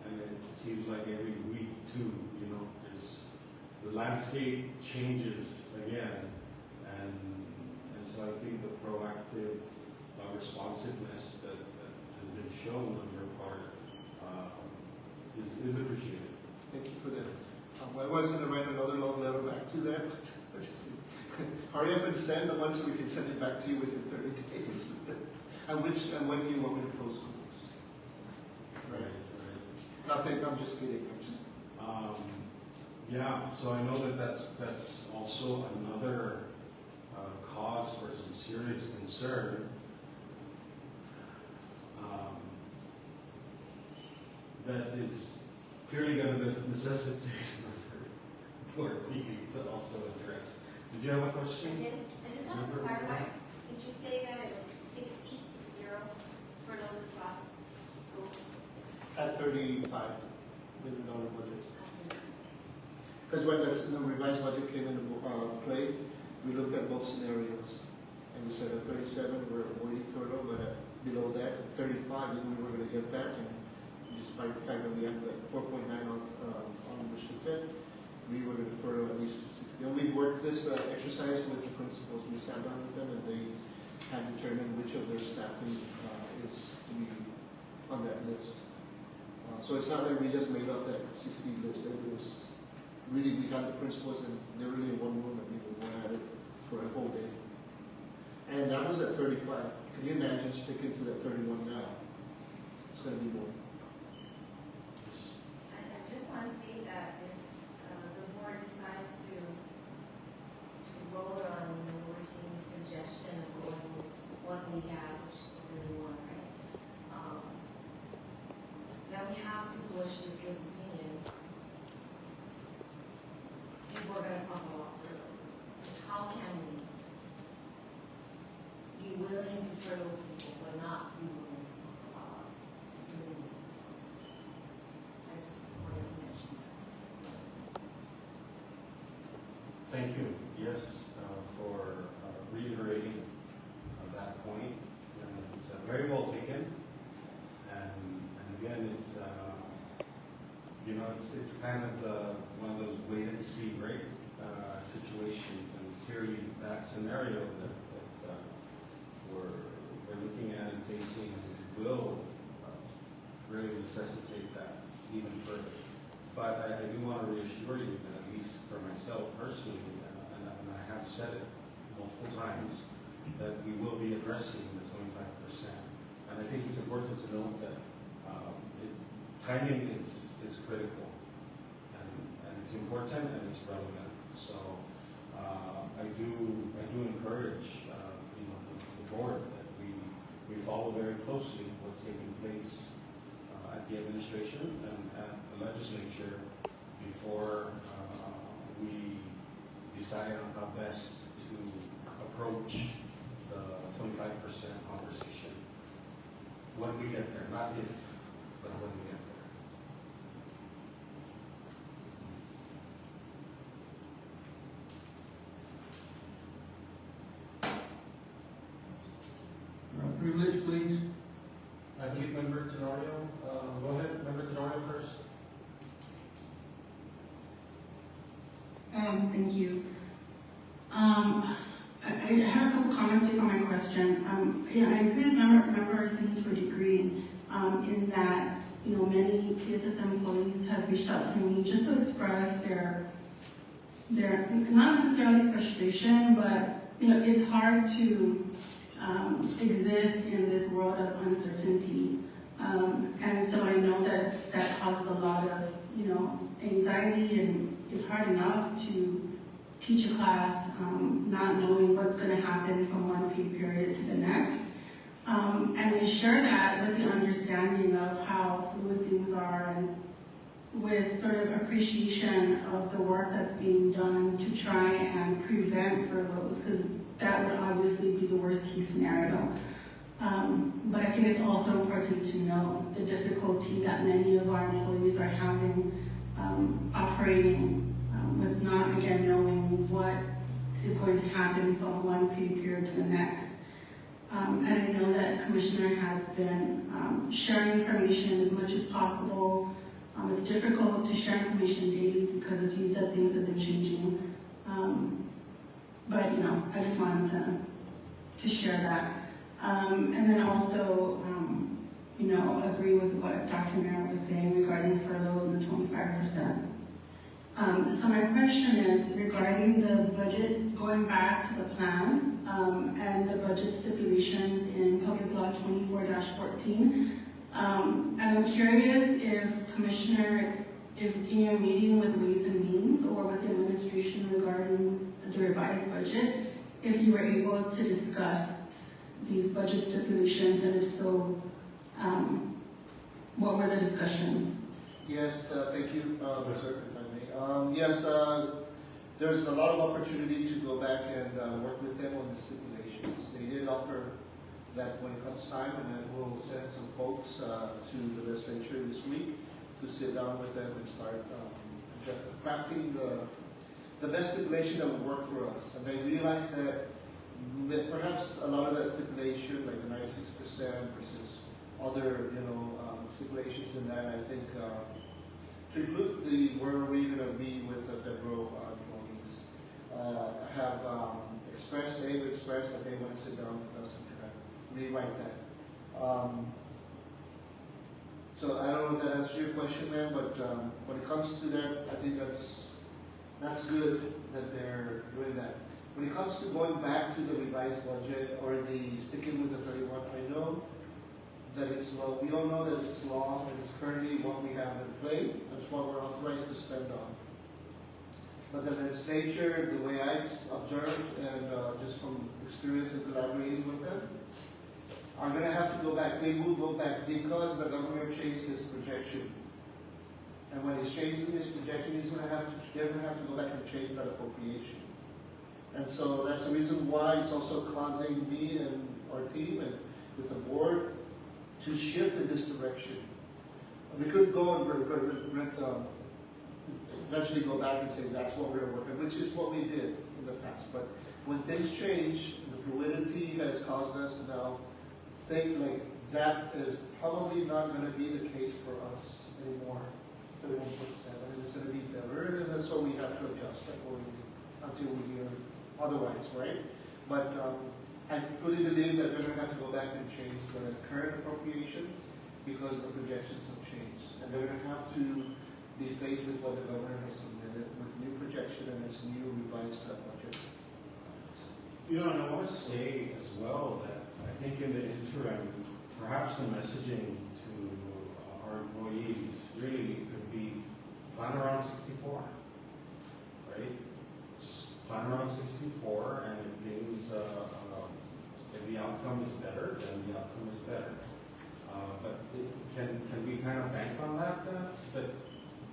[SPEAKER 10] and it seems like every week too, the landscape changes again, and so I think the proactive responsiveness that has been shown on your part is appreciated.
[SPEAKER 8] Thank you for that. I was going to write another love letter back to them. Hurry up and send the one so we can send it back to you within 30 days. and when do you want me to close schools?
[SPEAKER 10] Right.
[SPEAKER 8] Nothing, I'm just kidding.
[SPEAKER 10] Yeah, so I know that's also another cause for some serious concern. That is clearly going to necessitate for meeting to also address. Did you have a question?
[SPEAKER 1] I did. I just wanted to clarify. Did you say that it was 60 for those across the school?
[SPEAKER 8] At $35 million budget. Because when the revised budget came into play, we looked at both scenarios. And we said at 37, we're avoiding furlough, but below that, at 35, we were going to get that. And despite the fact that we had the 4.9 on unrestricted, we were going to furlough at least to 60. And we've worked this exercise with the principals. We sat down with them, and they had determined which of their staffing is to be on that list. So it's not like we just made up that 60 list. It was really, we had the principals, and they're really in one room, and we were at it for a whole day. And that was at 35. Can you imagine sticking to that 31 now? It's going to be more.
[SPEAKER 1] I just want to state that if the board decides to vote on the worsening suggestion of going with what we have, which is 31, right? That we have to push this opinion. If we're going to talk about furloughs, is how can we be willing to furlough people but not be willing to talk about doing this? I just wanted to mention that.
[SPEAKER 10] Thank you. Yes, for reiterating that point. And it's very well taken. And again, it's it's kind of one of those wait and see, right, situations. And clearly, that scenario that we're looking at and facing will really necessitate that even further. But I do want to reassure you that, at least for myself personally, and I have said it multiple times, that we will be addressing the 25%. And I think it's important to note that timing is critical, and it's important and it's relevant. So I do encourage the board that we follow very closely what's taking place at the administration and at the legislature before we decide on how best to approach the 25% conversation when we get there, not if, but when we get there.
[SPEAKER 5] privilege, please.
[SPEAKER 10] I believe Member Tenorio, go ahead, Member Tenorio first.
[SPEAKER 3] Thank you. I have a couple comments based on my question. I agree with members to a degree in that, many PSS employees have reached out to me just to express their not necessarily frustration, but, it's hard to exist in this world of uncertainty. And so I know that causes a lot of, anxiety, and it's hard enough to teach a class not knowing what's going to happen from one pay period to the next. And we share that with the understanding of how fluid things are, and with sort of appreciation of the work that's being done to try and prevent furloughs, because that would obviously be the worst case scenario. But I think it's also important to know the difficulty that many of our employees are having operating with not, again, knowing what is going to happen from one pay period to the next. And I know that the Commissioner has been sharing information as much as possible. It's difficult to share information daily because, as you said, things have been changing. But, I just wanted to share that. And then also, agree with what Dr. Mara was saying regarding furloughs and the 25%. So my question is regarding the budget, going back to the plan, and the budget stipulations in Public Law 24-14. And I'm curious if Commissioner, if in your meeting with Ways and Means or with the administration regarding the revised budget, if you were able to discuss these budget stipulations, and if so, what were the discussions?
[SPEAKER 8] Yes, thank you, sir, if I may. Yes, there's a lot of opportunity to go back and work with them on the stipulations. They did offer that when it comes time, and then we'll send some folks to the legislature this week to sit down with them and start crafting the best stipulation that would work for us. And they realize that perhaps a lot of that stipulation, like the 96% versus other, stipulations in that, I think, to include where are we going to be with the federal employees, have they've expressed that they want to sit down with us and kind of rewrite that. So I don't know if that answers your question, ma'am, but when it comes to that, I think that's good that they're doing that. When it comes to going back to the revised budget or the sticking with the 31, I know that it's law. We all know that it's law, and it's currently what we have in play. That's what we're authorized to spend on. But the legislature, the way I've observed, and just from experience of collaborating with them, are going to have to go back. They will go back because the governor changed his projection. And when he's changing his projection, they're going to have to go back and change that appropriation. And so that's the reason why it's also causing me and our team and with the board to shift in this direction. We could go and eventually go back and say that's what we're working, which is what we did in the past. But when things change, the fluidity has caused us to now think like that is probably not going to be the case for us anymore. 31.7, and it's going to be better, and that's what we have to adjust accordingly until we hear otherwise, right? But I fully believe that they're going to have to go back and change the current appropriation because the projections have changed, and they're going to have to be faced with what the governor has submitted with new projection and its new revised budget.
[SPEAKER 10] And I want to say as well that I think in the interim, perhaps the messaging to our employees really could be plan around 64, right? Just plan around 64, and if things, if the outcome is better, then the outcome is better. But can we kind of bank on that? That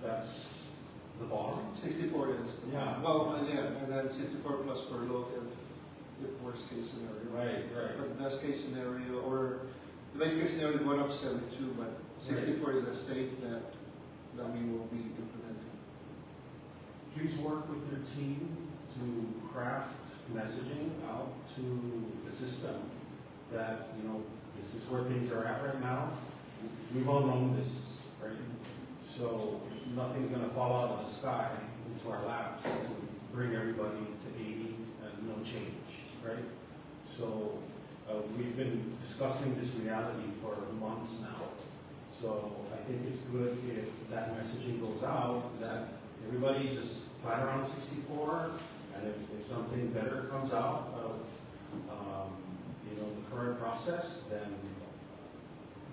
[SPEAKER 10] that's the bottom?
[SPEAKER 8] 64 is the
[SPEAKER 10] yeah.
[SPEAKER 8] Well, yeah, and then 64 plus furlough if worst case scenario.
[SPEAKER 10] Right.
[SPEAKER 8] But best case scenario, or the best case scenario going up 72, but 64 is a safe bet that we will be implementing.
[SPEAKER 10] Please work with your team to craft messaging out to the system that, you know, this is where things are at right now. We've all known this, right? So nothing's gonna fall out of the sky into our laps to bring everybody to 80 and no change, right? So we've been discussing this reality for months now. So I think it's good if that messaging goes out, that everybody just plan around 64, and if something better comes out of, you know, the current process, then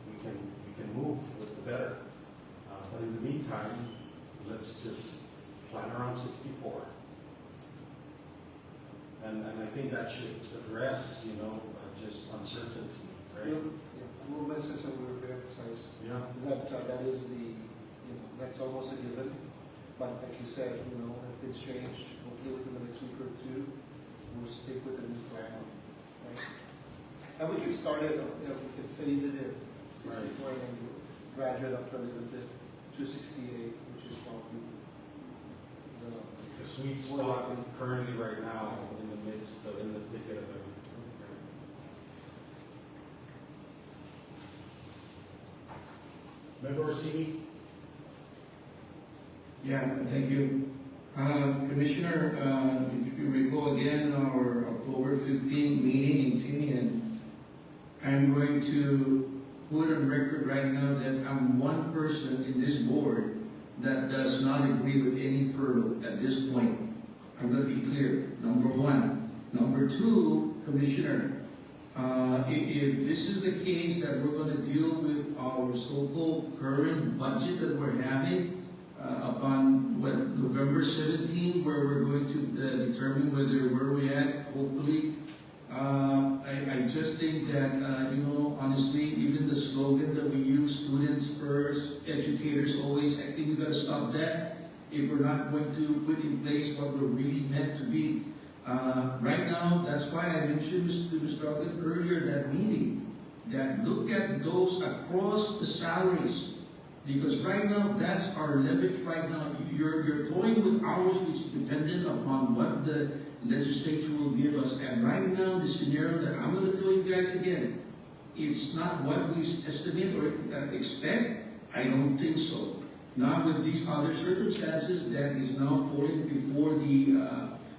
[SPEAKER 10] we can move with the better. But in the meantime, let's just plan around 64. And I think that should address, you know, just uncertainty, right?
[SPEAKER 8] We'll mention some, we're very precise.
[SPEAKER 10] Yeah.
[SPEAKER 8] That is the, you know, that's almost a given. But like you said, you know, if things change, hopefully within the next week or two, we'll stick with the new plan, right? And we can start it, you know, we can phase it in, 64 and then graduate up to a little bit to 68, which is probably
[SPEAKER 10] The sweet spot currently right now in the midst of, in the thicket of everything. Member Orsini?
[SPEAKER 5] Yeah, thank you. Commissioner, if you recall again, our October 15 meeting in Tinian, I'm going to put on record right now that I'm one person in this board that does not agree with any furlough at this point. I'm going to be clear, number one. Number two, Commissioner, if this is the case that we're going to deal with our so-called current budget that we're having upon November 17, where we're going to determine where we're at, hopefully, I just think that, you know, honestly, even the slogan that we use, students first, educators always, I think we've got to stop that if we're not going to put in place what we're really meant to be. Right now, that's why I mentioned to Mr. Ogden earlier that meeting, that look at those across the salaries, because right now, that's our leverage right now. You're toying with hours which is dependent upon what the legislature will give us. And right now, the scenario that I'm going to tell you guys again, it's not what we estimate or expect. I don't think so. Not with these other circumstances that is now falling before the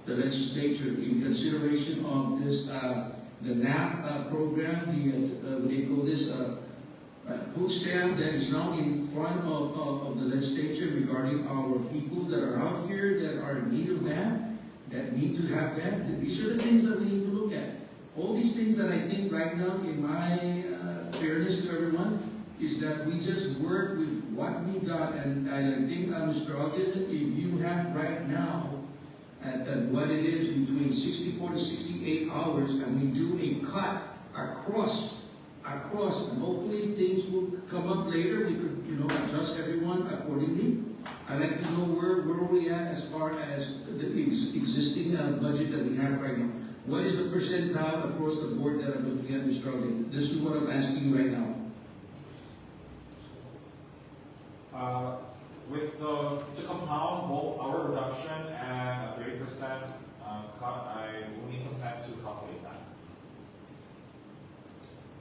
[SPEAKER 5] legislature in consideration of this, the NAP program, what do you call this, food stamp that is now in front of the legislature regarding our people that are out here that are in need of that need to have that. These are the things that we need to look at. All these things that I think right now, in my fairness to everyone, is that we just work with what we got. And I think, Mr. Ogden, if you have right now at what it is between 64 to 68 hours, and we do a cut across, and hopefully things will come up later. We could, you know, adjust everyone accordingly. I'd like to know where we at as far as the existing budget that we have right now. What is the percentile across the board that I'm looking at, Mr. Ogden? This is what I'm asking right now.
[SPEAKER 9] To compound both our reduction and a 30% cut, I will need some time to calculate that.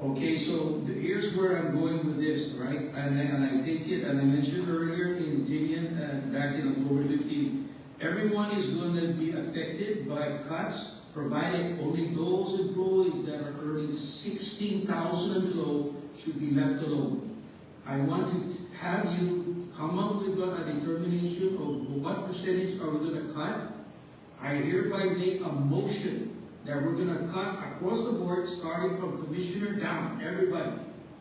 [SPEAKER 5] Okay, so here's where I'm going with this, right? And I take it, and I mentioned earlier in Tinian, back in October 15, everyone is going to be affected by cuts, provided only those employees that are earning $16,000 and below should be left alone. I want to have you come up with a determination of what percentage are we going to cut. I hereby make a motion that we're going to cut across the board, starting from commissioner down, everybody.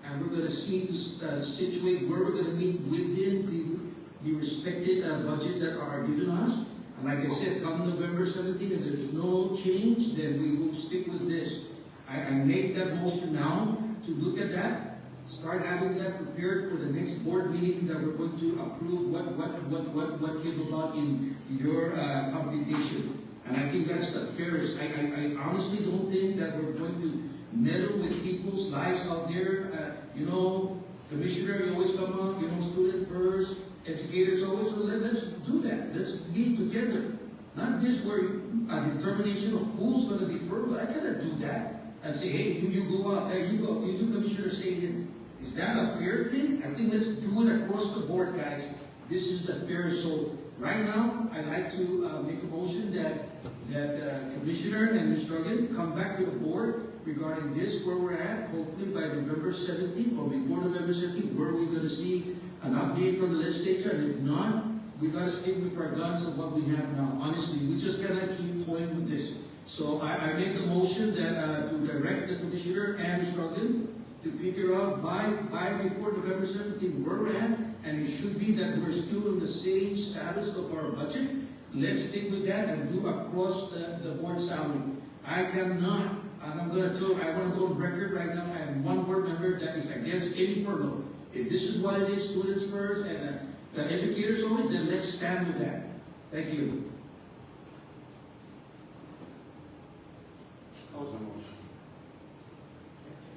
[SPEAKER 5] And we're going to see to situate where we're going to meet within the respected budget that are given us. And like I said, come November 17th, if there's no change, then we will stick with this. I make that motion now to look at that. Start having that prepared for the next board meeting that we're going to approve what came about in your computation. And I think that's the fairest. I honestly don't think that we're going to meddle with people's lives out there. You know, Commissioner, you always come up, you know, student first, educators always, so let's do that. Let's be together. Not just where a determination of who's going to be furloughed. I cannot do that. and say, hey, you go out there, you do Commissioner say here. Is that a fair thing? I think let's do it across the board, guys. This is the fair. So right now, I'd like to make a motion that Commissioner and Ms. Duggan come back to the board regarding this, where we're at, hopefully by November 17th or before November 17th, where we're going to see an update from the legislature, and if not, we got to stick with our guns of what we have now. Honestly, we just cannot keep toying with this. So I make the motion that to direct the Commissioner and Ms. Duggan to figure out by before November 17th where we're at, and it should be that we're still in the same status of our budget. Let's stick with that and do across the board salary. I cannot, and I want to go on record right now, I am one board member that is against any furlough. If this is what it is, students first and the educators always, then let's stand with that. Thank you.
[SPEAKER 2] How's the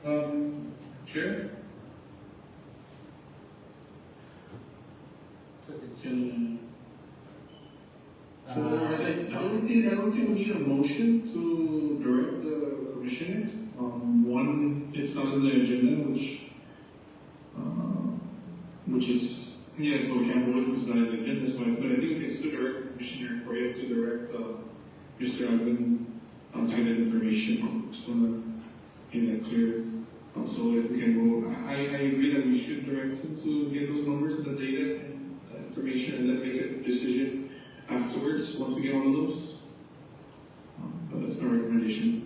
[SPEAKER 2] motion?
[SPEAKER 4] Chair? So I don't think we need a motion to direct the commissioner. One, it's not on the agenda, which is, yeah, so we can't vote if it's not on the agenda, so but I think we can still direct the commissioner for him to direct Mr. Alvin to get that information. Just want to make that clear. So if we can go, I agree that we should direct him to get those numbers and the data and information and then make a decision afterwards once we get all of those. But that's my recommendation.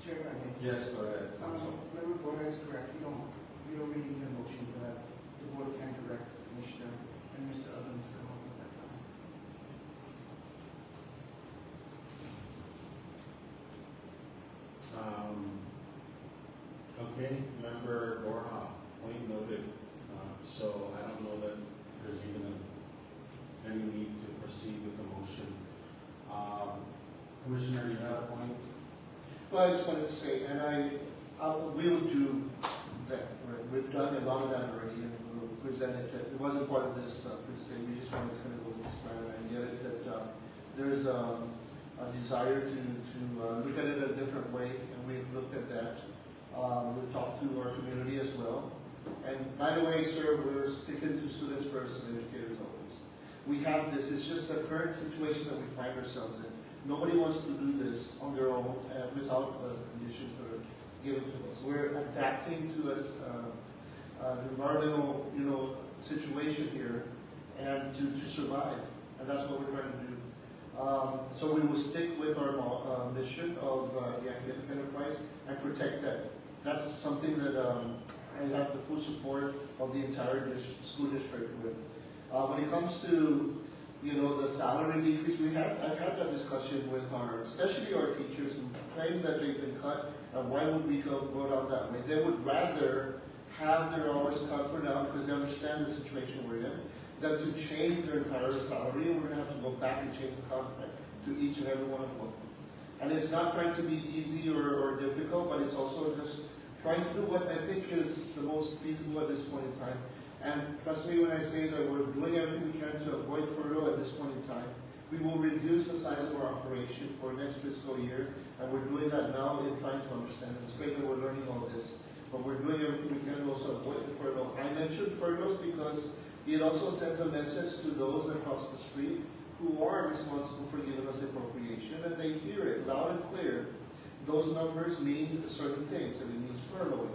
[SPEAKER 6] Chair, I may.
[SPEAKER 2] Yes, go ahead.
[SPEAKER 6] Member Borja is correct. We don't really need a motion for that. The board can direct the commissioner and Mr. Evans to come up with that plan.
[SPEAKER 10] Okay, Member Borja, point noted. So I don't know that there's even any need to proceed with the motion. Commissioner, you have a point?
[SPEAKER 8] Well, I just wanted to say, and we will do that. Right? We've done a lot of that already, and we'll present it. It wasn't part of this presentation. We just wanted to kind of go with this plan and get it that there's a desire to look at it a different way, and we've looked at that. We've talked to our community as well. And by the way, sir, we're sticking to students first and educators always. We have this. It's just the current situation that we find ourselves in. Nobody wants to do this on their own without the conditions that are given to us. We're adapting to an environmental, situation here, and to survive, and that's what we're trying to do. So we will stick with our mission of the academic enterprise and protect that. That's something that I have the full support of the entire school district with. When it comes to the salary decrease, I've had that discussion with especially our teachers who claim that they've been cut, and why would we go down that way? They would rather have their hours cut for now because they understand the situation we're in, than to change their entire salary, and we're going to have to go back and change the contract to each and every one of them. And it's not trying to be easy or difficult, but it's also just trying to do what I think is the most feasible at this point in time. And trust me when I say that we're doing everything we can to avoid furlough at this point in time. We will reduce the size of our operation for next fiscal year, and we're doing that now in trying to understand. It's great that we're learning all this, but we're doing everything we can to also avoid the furlough. I mentioned furloughs because it also sends a message to those across the street who are responsible for giving us appropriation, and they hear it loud and clear. Those numbers mean certain things, and it means furloughing,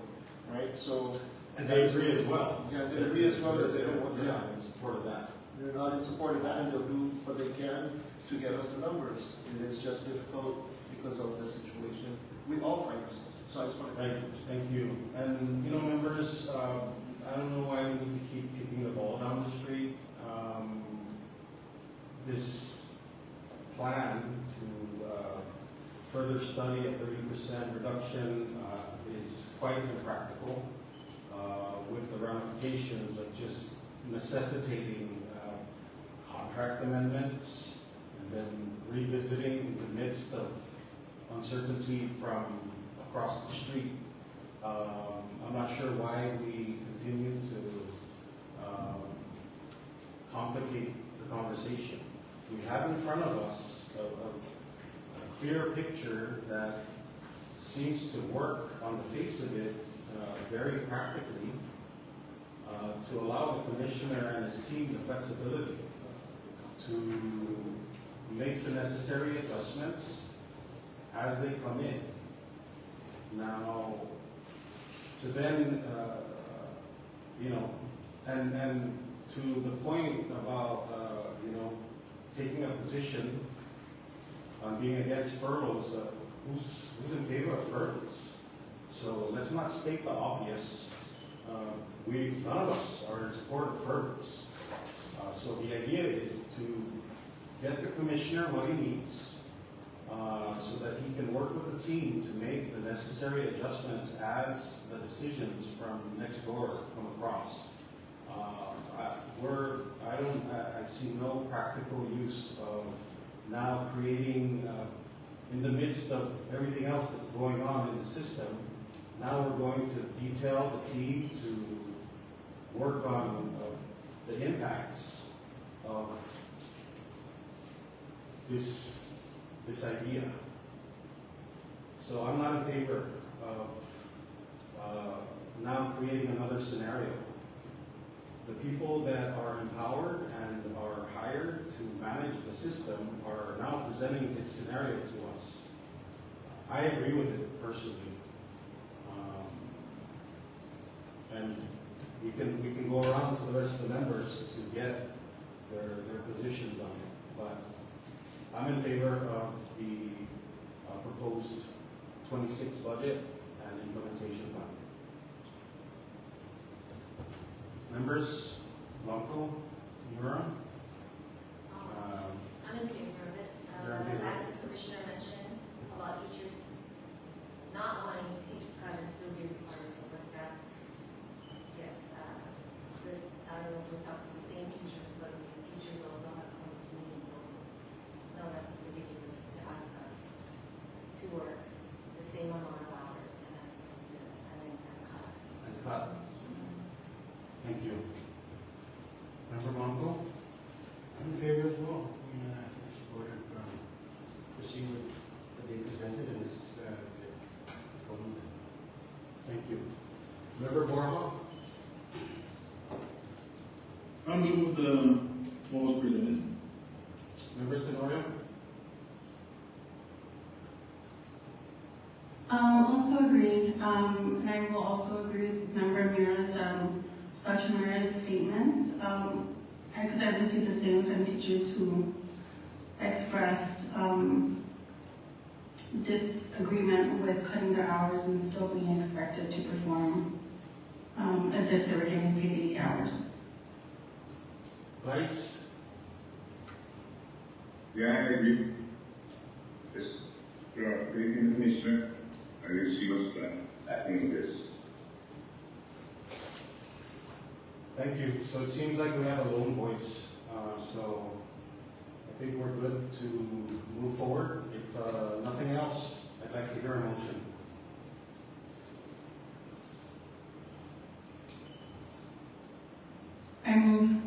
[SPEAKER 8] right? So.
[SPEAKER 10] And they agree as well.
[SPEAKER 8] Yeah, they agree as well that they don't want
[SPEAKER 10] Yeah, in support of that.
[SPEAKER 8] They're not in support of that, and they'll do what they can to get us the numbers. It is just difficult because of the situation we all find ourselves. So I just want to
[SPEAKER 10] Thank you. And members, I don't know why we need to keep kicking the ball down the street. This plan to further study a 30% reduction is quite impractical. With the ramifications of just necessitating contract amendments and then revisiting in the midst of uncertainty from across the street. I'm not sure why we continue to complicate the the conversation. We have in front of us a clear picture that seems to work on the face of it very practically to allow the commissioner and his team the flexibility to make the necessary adjustments as they come in. Now, to then, and to the point about, taking a position on being against furloughs, who's in favor of furloughs? So let's not state the obvious. None of us are in support of furloughs. So the idea is to get the commissioner what he needs, so that he can work with the team to make the necessary adjustments as the decisions from next door come across. I see no practical use of now creating, in the midst of everything else that's going on in the system, now we're going to detail the team to work on the impacts of this idea. So I'm not in favor of now creating another scenario. The people that are empowered and are hired to manage the system are now presenting this scenario to us. I agree with it personally. And we can go around to the rest of the members to get their positions on it. But I'm in favor of the proposed 26 budget and implementation plan. Members, Blanco, Mura?
[SPEAKER 1] I'm in favor of it.
[SPEAKER 10] You're in favor?
[SPEAKER 1] As the commissioner mentioned about teachers not wanting to teach kind of still be required to work, that's, yes, I don't know if we talk to the same teachers, but the teachers also have come to me and told me, no, that's ridiculous to ask us to work the same amount of hours and ask us to, and cut us.
[SPEAKER 10] And cut. Thank you. Member Blanco?
[SPEAKER 2] I'm in favor as well. I support it. Proceed with what they presented, and this is going.
[SPEAKER 10] Thank you. Member Borja?
[SPEAKER 4] I'll move what was presented.
[SPEAKER 10] Member Tenorio?
[SPEAKER 3] Also agree, and I will also agree with Member Mira's, Dr. Mira's statements, because I received the same from teachers who expressed disagreement with cutting their hours and still being expected to perform as if they were getting paid 8 hours.
[SPEAKER 10] Vice?
[SPEAKER 11] Yeah, I agree. Yes, we are creating the commissioner. I will see what's happening with this.
[SPEAKER 10] Thank you. So it seems like we have a lone voice. So I think we're good to move forward. If nothing else, I'd like to hear a motion.
[SPEAKER 3] I move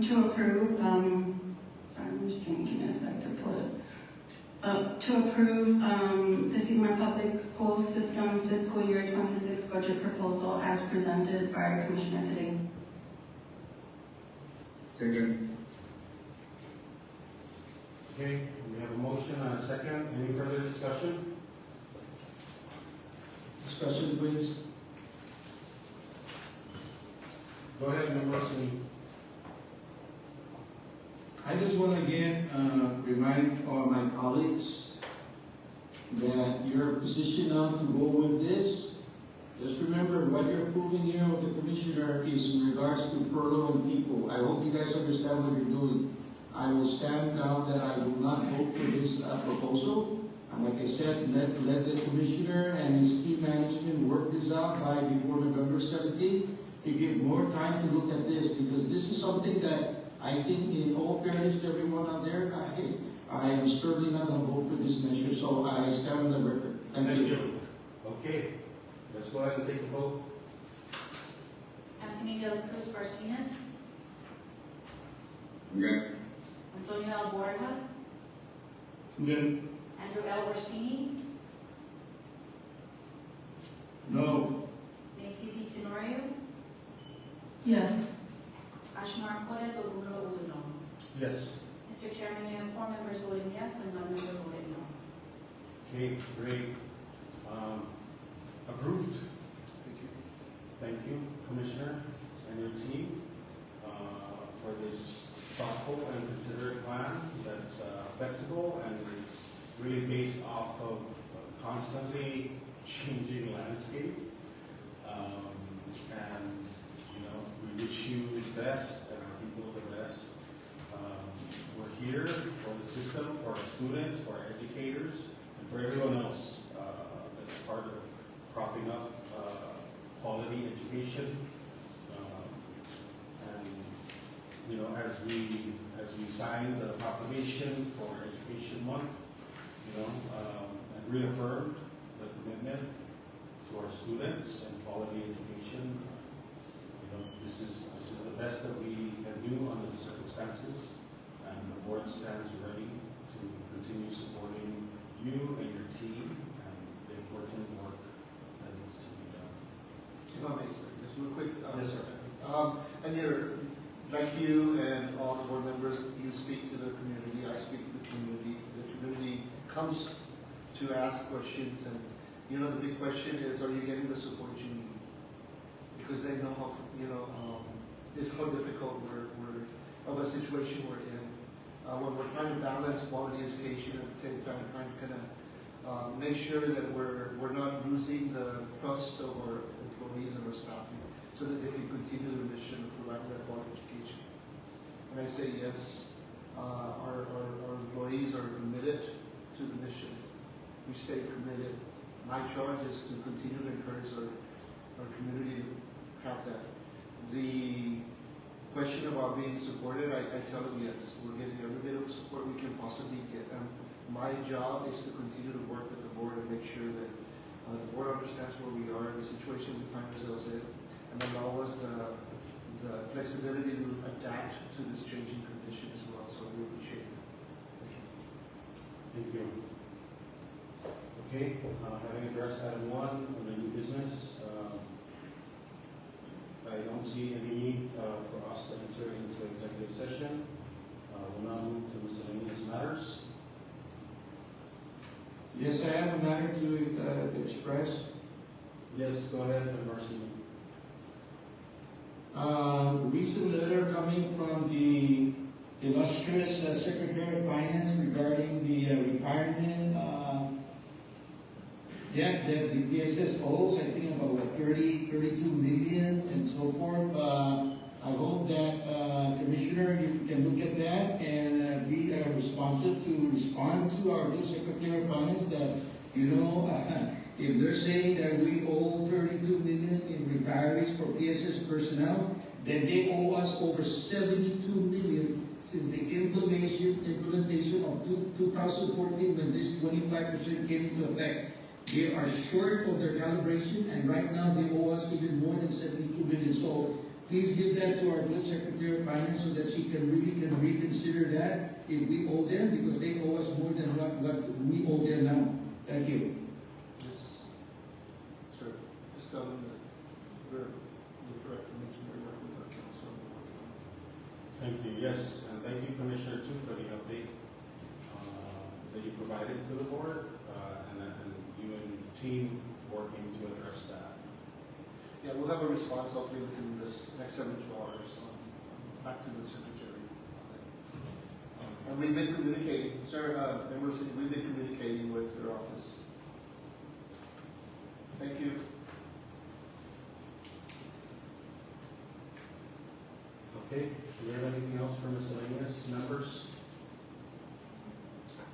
[SPEAKER 3] to approve, sorry, I'm just thinking a sec to pull it. To approve the CNMI Public School System Fiscal Year 26 budget proposal as presented by Commissioner today.
[SPEAKER 11] Second.
[SPEAKER 10] Okay, we have a motion and a second. Any further discussion?
[SPEAKER 5] Discussion, please.
[SPEAKER 10] Go ahead, Member Rossini.
[SPEAKER 5] I just want to again remind all my colleagues that your position now to go with this. Just remember what you're approving here with the commissioner is in regards to furlough and people. I hope you guys understand what you're doing. I will stand down that I will not vote for this proposal. And like I said, let the commissioner and his team management work this out by before November 17th to give more time to look at this, because this is something that I think, in all fairness to everyone out there, I am certainly not going to vote for this measure, so I stand on the record. Thank you.
[SPEAKER 10] Okay, let's go ahead and take the vote.
[SPEAKER 12] Anthony De La Cruz Garcinas,
[SPEAKER 11] Good.
[SPEAKER 12] Antonio Alborga,
[SPEAKER 5] Good.
[SPEAKER 12] Andrew L. Orsini,
[SPEAKER 5] No.
[SPEAKER 12] Macy P. Tenorio,
[SPEAKER 3] Yes.
[SPEAKER 12] Ashmar Kore Bogumilo Uluno.
[SPEAKER 10] Yes.
[SPEAKER 12] Mr. Chairman, you have 4 members voting yes and 1 member voting no.
[SPEAKER 10] Okay, great. Approved. Thank you, Commissioner, and your team, for this thoughtful and considerate plan that's flexible and is really based off of a constantly changing landscape. And, you know, we wish you the best and our people the best. We're here for the system, for our students, for our educators, and for everyone else that's part of propping up quality education. And you know, as we signed the proclamation for Education Month, you know, and reaffirmed the commitment to our students and quality education. You know, this is the best that we can do under the circumstances, and the board stands ready to continue supporting you and your team and the important work that needs to be done.
[SPEAKER 8] If I may, sir, just real quick.
[SPEAKER 10] Yes, sir.
[SPEAKER 8] And you're, like you and all the board members, you speak to the community, I speak to the community. The community comes to ask questions, and you know, the big question is, are you getting the support you need? Because they know how, you know, it's how difficult we're of a situation we're in. When we're trying to balance quality education at the same time, trying to kind of make sure that we're not losing the trust of our employees and our staff, so that they can continue their mission of providing that quality education. And I say yes, our employees are committed to the mission. We stay committed. My charge is to continue to encourage our community to have that. The question about being supported, I tell them yes, we're getting every bit of support we can possibly get. And my job is to continue to work with the board and make sure that the board understands where we are, the situation we find ourselves in, and allow us the flexibility to adapt to this changing condition as well. So we appreciate it.
[SPEAKER 10] Thank you. Okay, having addressed item 1 on the new business, I don't see any need for us to enter into executive session. We'll now move to miscellaneous matters.
[SPEAKER 5] Yes, I have a matter to express.
[SPEAKER 10] Yes, go ahead, Marcy.
[SPEAKER 5] Recent letter coming from the illustrious Secretary of Finance regarding the retirement debt that the PSS owes, I think about 32 million and so forth. I hope that Commissioner, you can look at that and be responsive to respond to our new Secretary of Finance that, you know, if they're saying that we owe 32 million in retirees for PSS personnel, then they owe us over 72 million since the implementation of 2014 when this 25% came into effect. They are short of their calibration, and right now they owe us even more than 72 million. So please give that to our good Secretary of Finance so that she can reconsider that if we owe them, because they owe us more than what we owe them now. Thank you.
[SPEAKER 8] Yes, sir. Just tell them that we're correct to mention we're working with our council and we're working on it.
[SPEAKER 10] Thank you, yes, and thank you, Commissioner, too, for the update that you provided to the board, and you and the team working to address that.
[SPEAKER 8] Yeah, we'll have a response hopefully within this next 72 hours back to the Secretary. And we've been communicating, sir, members, we've been communicating with their office. Thank you.
[SPEAKER 10] Okay, do we have anything else for miscellaneous members?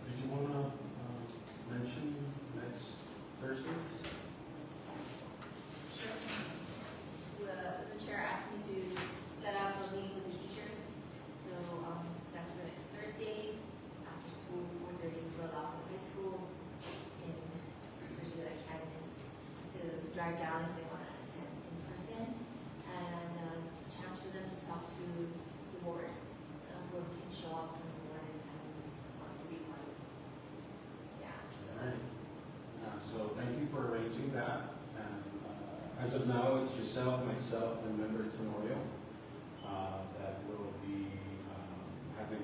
[SPEAKER 10] Did you want to mention next Thursdays?
[SPEAKER 1] Sure. The chair asked me to set up a meeting with the teachers, so that's for next Thursday, after school, 4:30, to allow for high school in Pursuit Academy to drive down if they want to attend in person, and it's a chance for them to talk to the board, for show up to the board and wants to be part of this. Yeah, so.
[SPEAKER 10] Alright. So thank you for arranging that. And as of now, it's yourself, myself, and Member Tenorio that will be having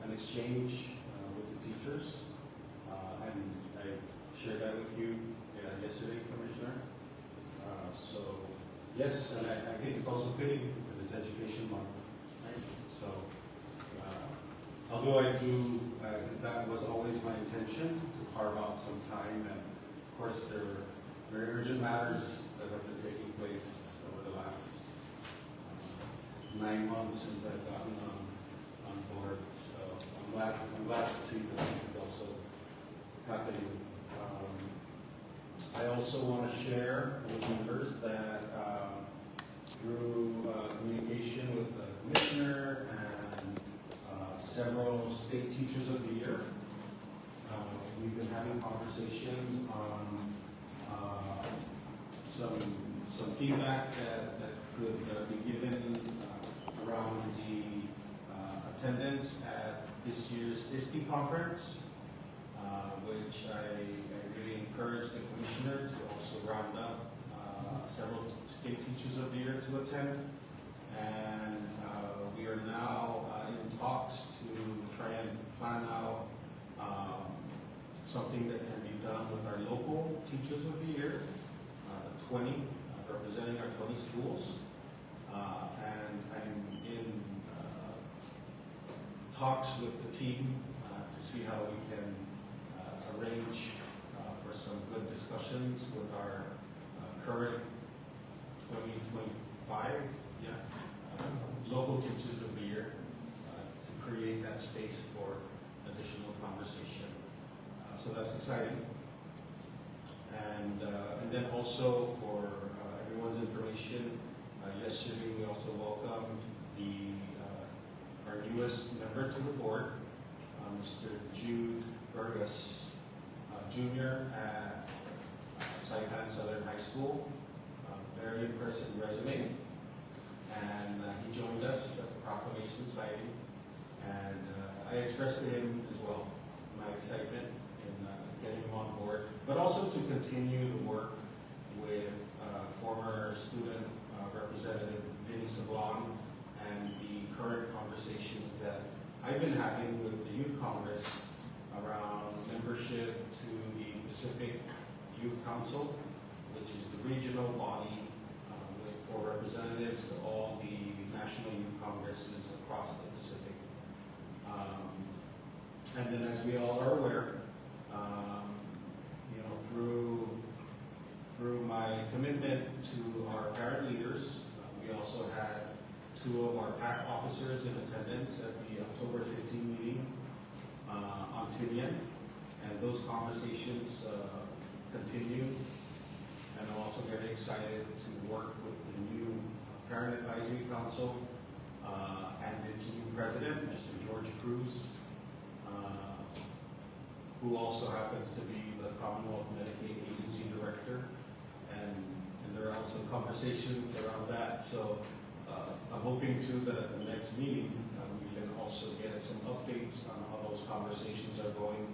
[SPEAKER 10] an exchange with the teachers. And I shared that with you yesterday, Commissioner. So yes, and I think it's also fitting because it's Education Month. Right? So although that was always my intention to carve out some time, and of course there are very urgent matters that have been taking place over the last 9 months since I've gotten on board. So I'm glad to see that this is also happening. I also want to share with members that through communication with the Commissioner and several State Teachers of the Year, we've been having conversations on some feedback that could be given around the attendance at this year's ISTE conference, which I really encourage the Commissioner to also round up several State Teachers of the Year to attend. And we are now in talks to try and plan out something that can be done with our local Teachers of the Year, 20, representing our 20 schools. And I'm in talks with the team to see how we can arrange for some good discussions with our current 2025 local Teachers of the Year to create that space for additional conversation. So that's exciting. And then also for everyone's information, yesterday we also welcomed our newest member to the board, Mr. Jude Burgess Jr. at Saipan Southern High School. Very impressive resume. And he joined us at the proclamation signing. And I expressed to him as well my excitement in getting him on board, but also to continue the work with former student representative Vinny Sablon and the current conversations that I've been having with the Youth Congress around membership to the Pacific Youth Council, which is the regional body for representatives to all the national youth congresses across the Pacific. And then, as we all are aware, through my commitment to our parent leaders, we also had 2 of our PAC officers in attendance at the October 15 meeting on Tinian, and those conversations continue. And I'm also very excited to work with the new Parent Advisory Council and its new president, Mr. George Cruz, who also happens to be the Commonwealth Medicaid Agency Director. And there are some conversations around that. So I'm hoping too that at the next meeting we can also get some updates on how those conversations are going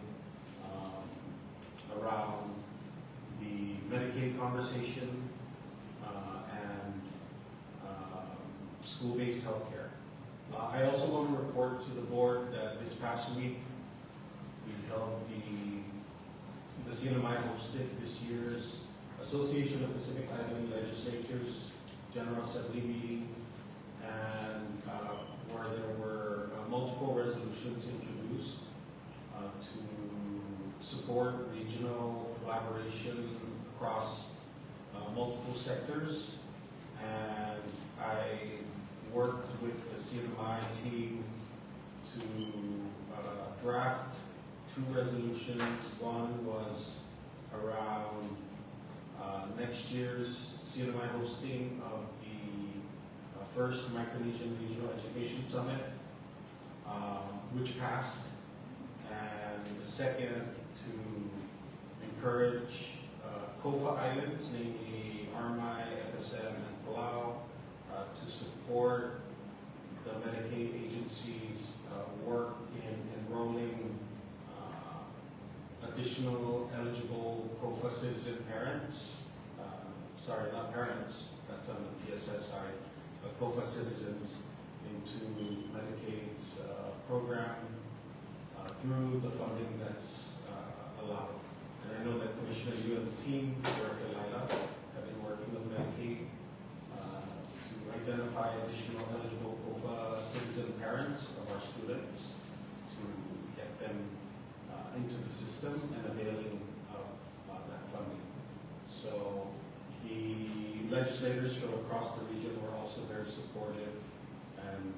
[SPEAKER 10] around the Medicaid conversation and school-based healthcare. I also want to report to the board that this past week we held the CNMI hosted this year's Association of Pacific Island Legislatures General Assembly meeting, and where there were multiple resolutions introduced to support regional collaboration across multiple sectors. And I worked with the CNMI team to draft 2 resolutions. One was around next year's CNMI hosting of the first Micronesian Regional Education Summit, which passed, and the second to encourage COFA islands, namely Armai, FSM, and Palau, to support the Medicaid agencies work in enrolling additional eligible PROFA citizen parents, sorry, not parents, that's on the PSS side, but PROFA citizens into Medicaid's program through the funding that's allowed. And I know that Commissioner, you and the team, Director Lila, have been working with Medicaid to identify additional eligible PROFA citizen parents of our students to get them into the system and availing of that funding. So the legislators from across the region were also very supportive and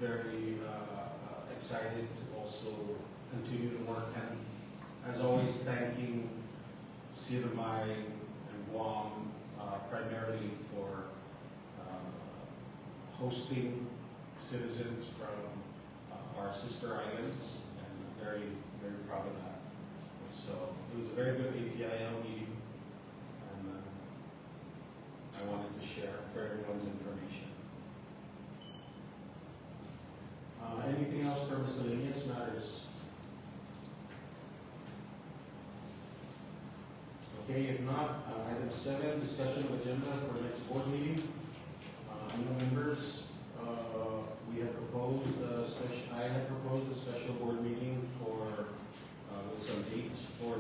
[SPEAKER 10] very excited to also continue to work, and as always thanking CNMI and Guam primarily for hosting citizens from our sister islands, and very, very proud of that. So it was a very good APIL meeting, and I wanted to share for everyone's information. Anything else for miscellaneous matters? Okay, if not, item 7, discussion of agenda for next board meeting. New members, we have proposed I have proposed a special board meeting for with some dates for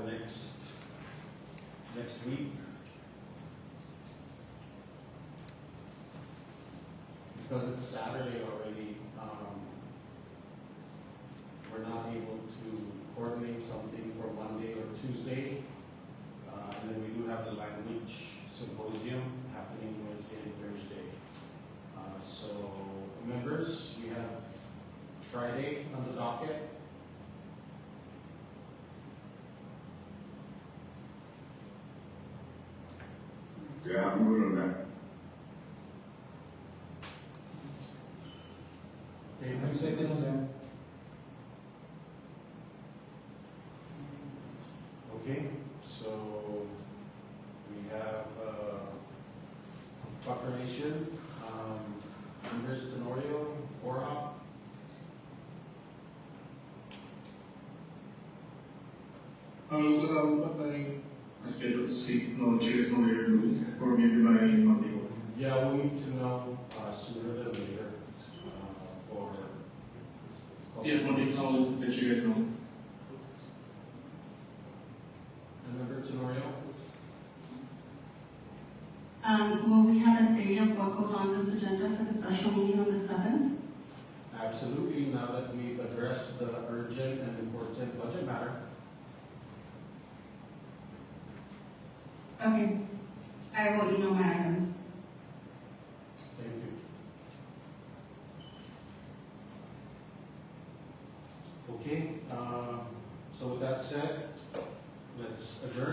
[SPEAKER 10] next week. Because it's Saturday already, we're not able to coordinate something for Monday or Tuesday. And then we do have the language symposium happening Wednesday and Thursday. So members, we have Friday on the docket.
[SPEAKER 11] Yeah, I'm good on that.
[SPEAKER 10] Okay,
[SPEAKER 5] I'm second on that.
[SPEAKER 10] Okay, so we have proclamation, members Tenorio, Ora.
[SPEAKER 4] What I scheduled to see, no, chairs no later than, or maybe by Monday.
[SPEAKER 10] Yeah, we'll need to know sooner than later for.
[SPEAKER 4] Yeah, Monday, I'll let you guys know.
[SPEAKER 10] And member Tenorio?
[SPEAKER 3] Will we have a say of what goes on this agenda for the special meeting on the 7th?
[SPEAKER 10] Absolutely, now that we've addressed the urgent and important budget matter.
[SPEAKER 3] Okay, I will email my items.
[SPEAKER 10] Thank you. Okay, so with that said, let's adjourn.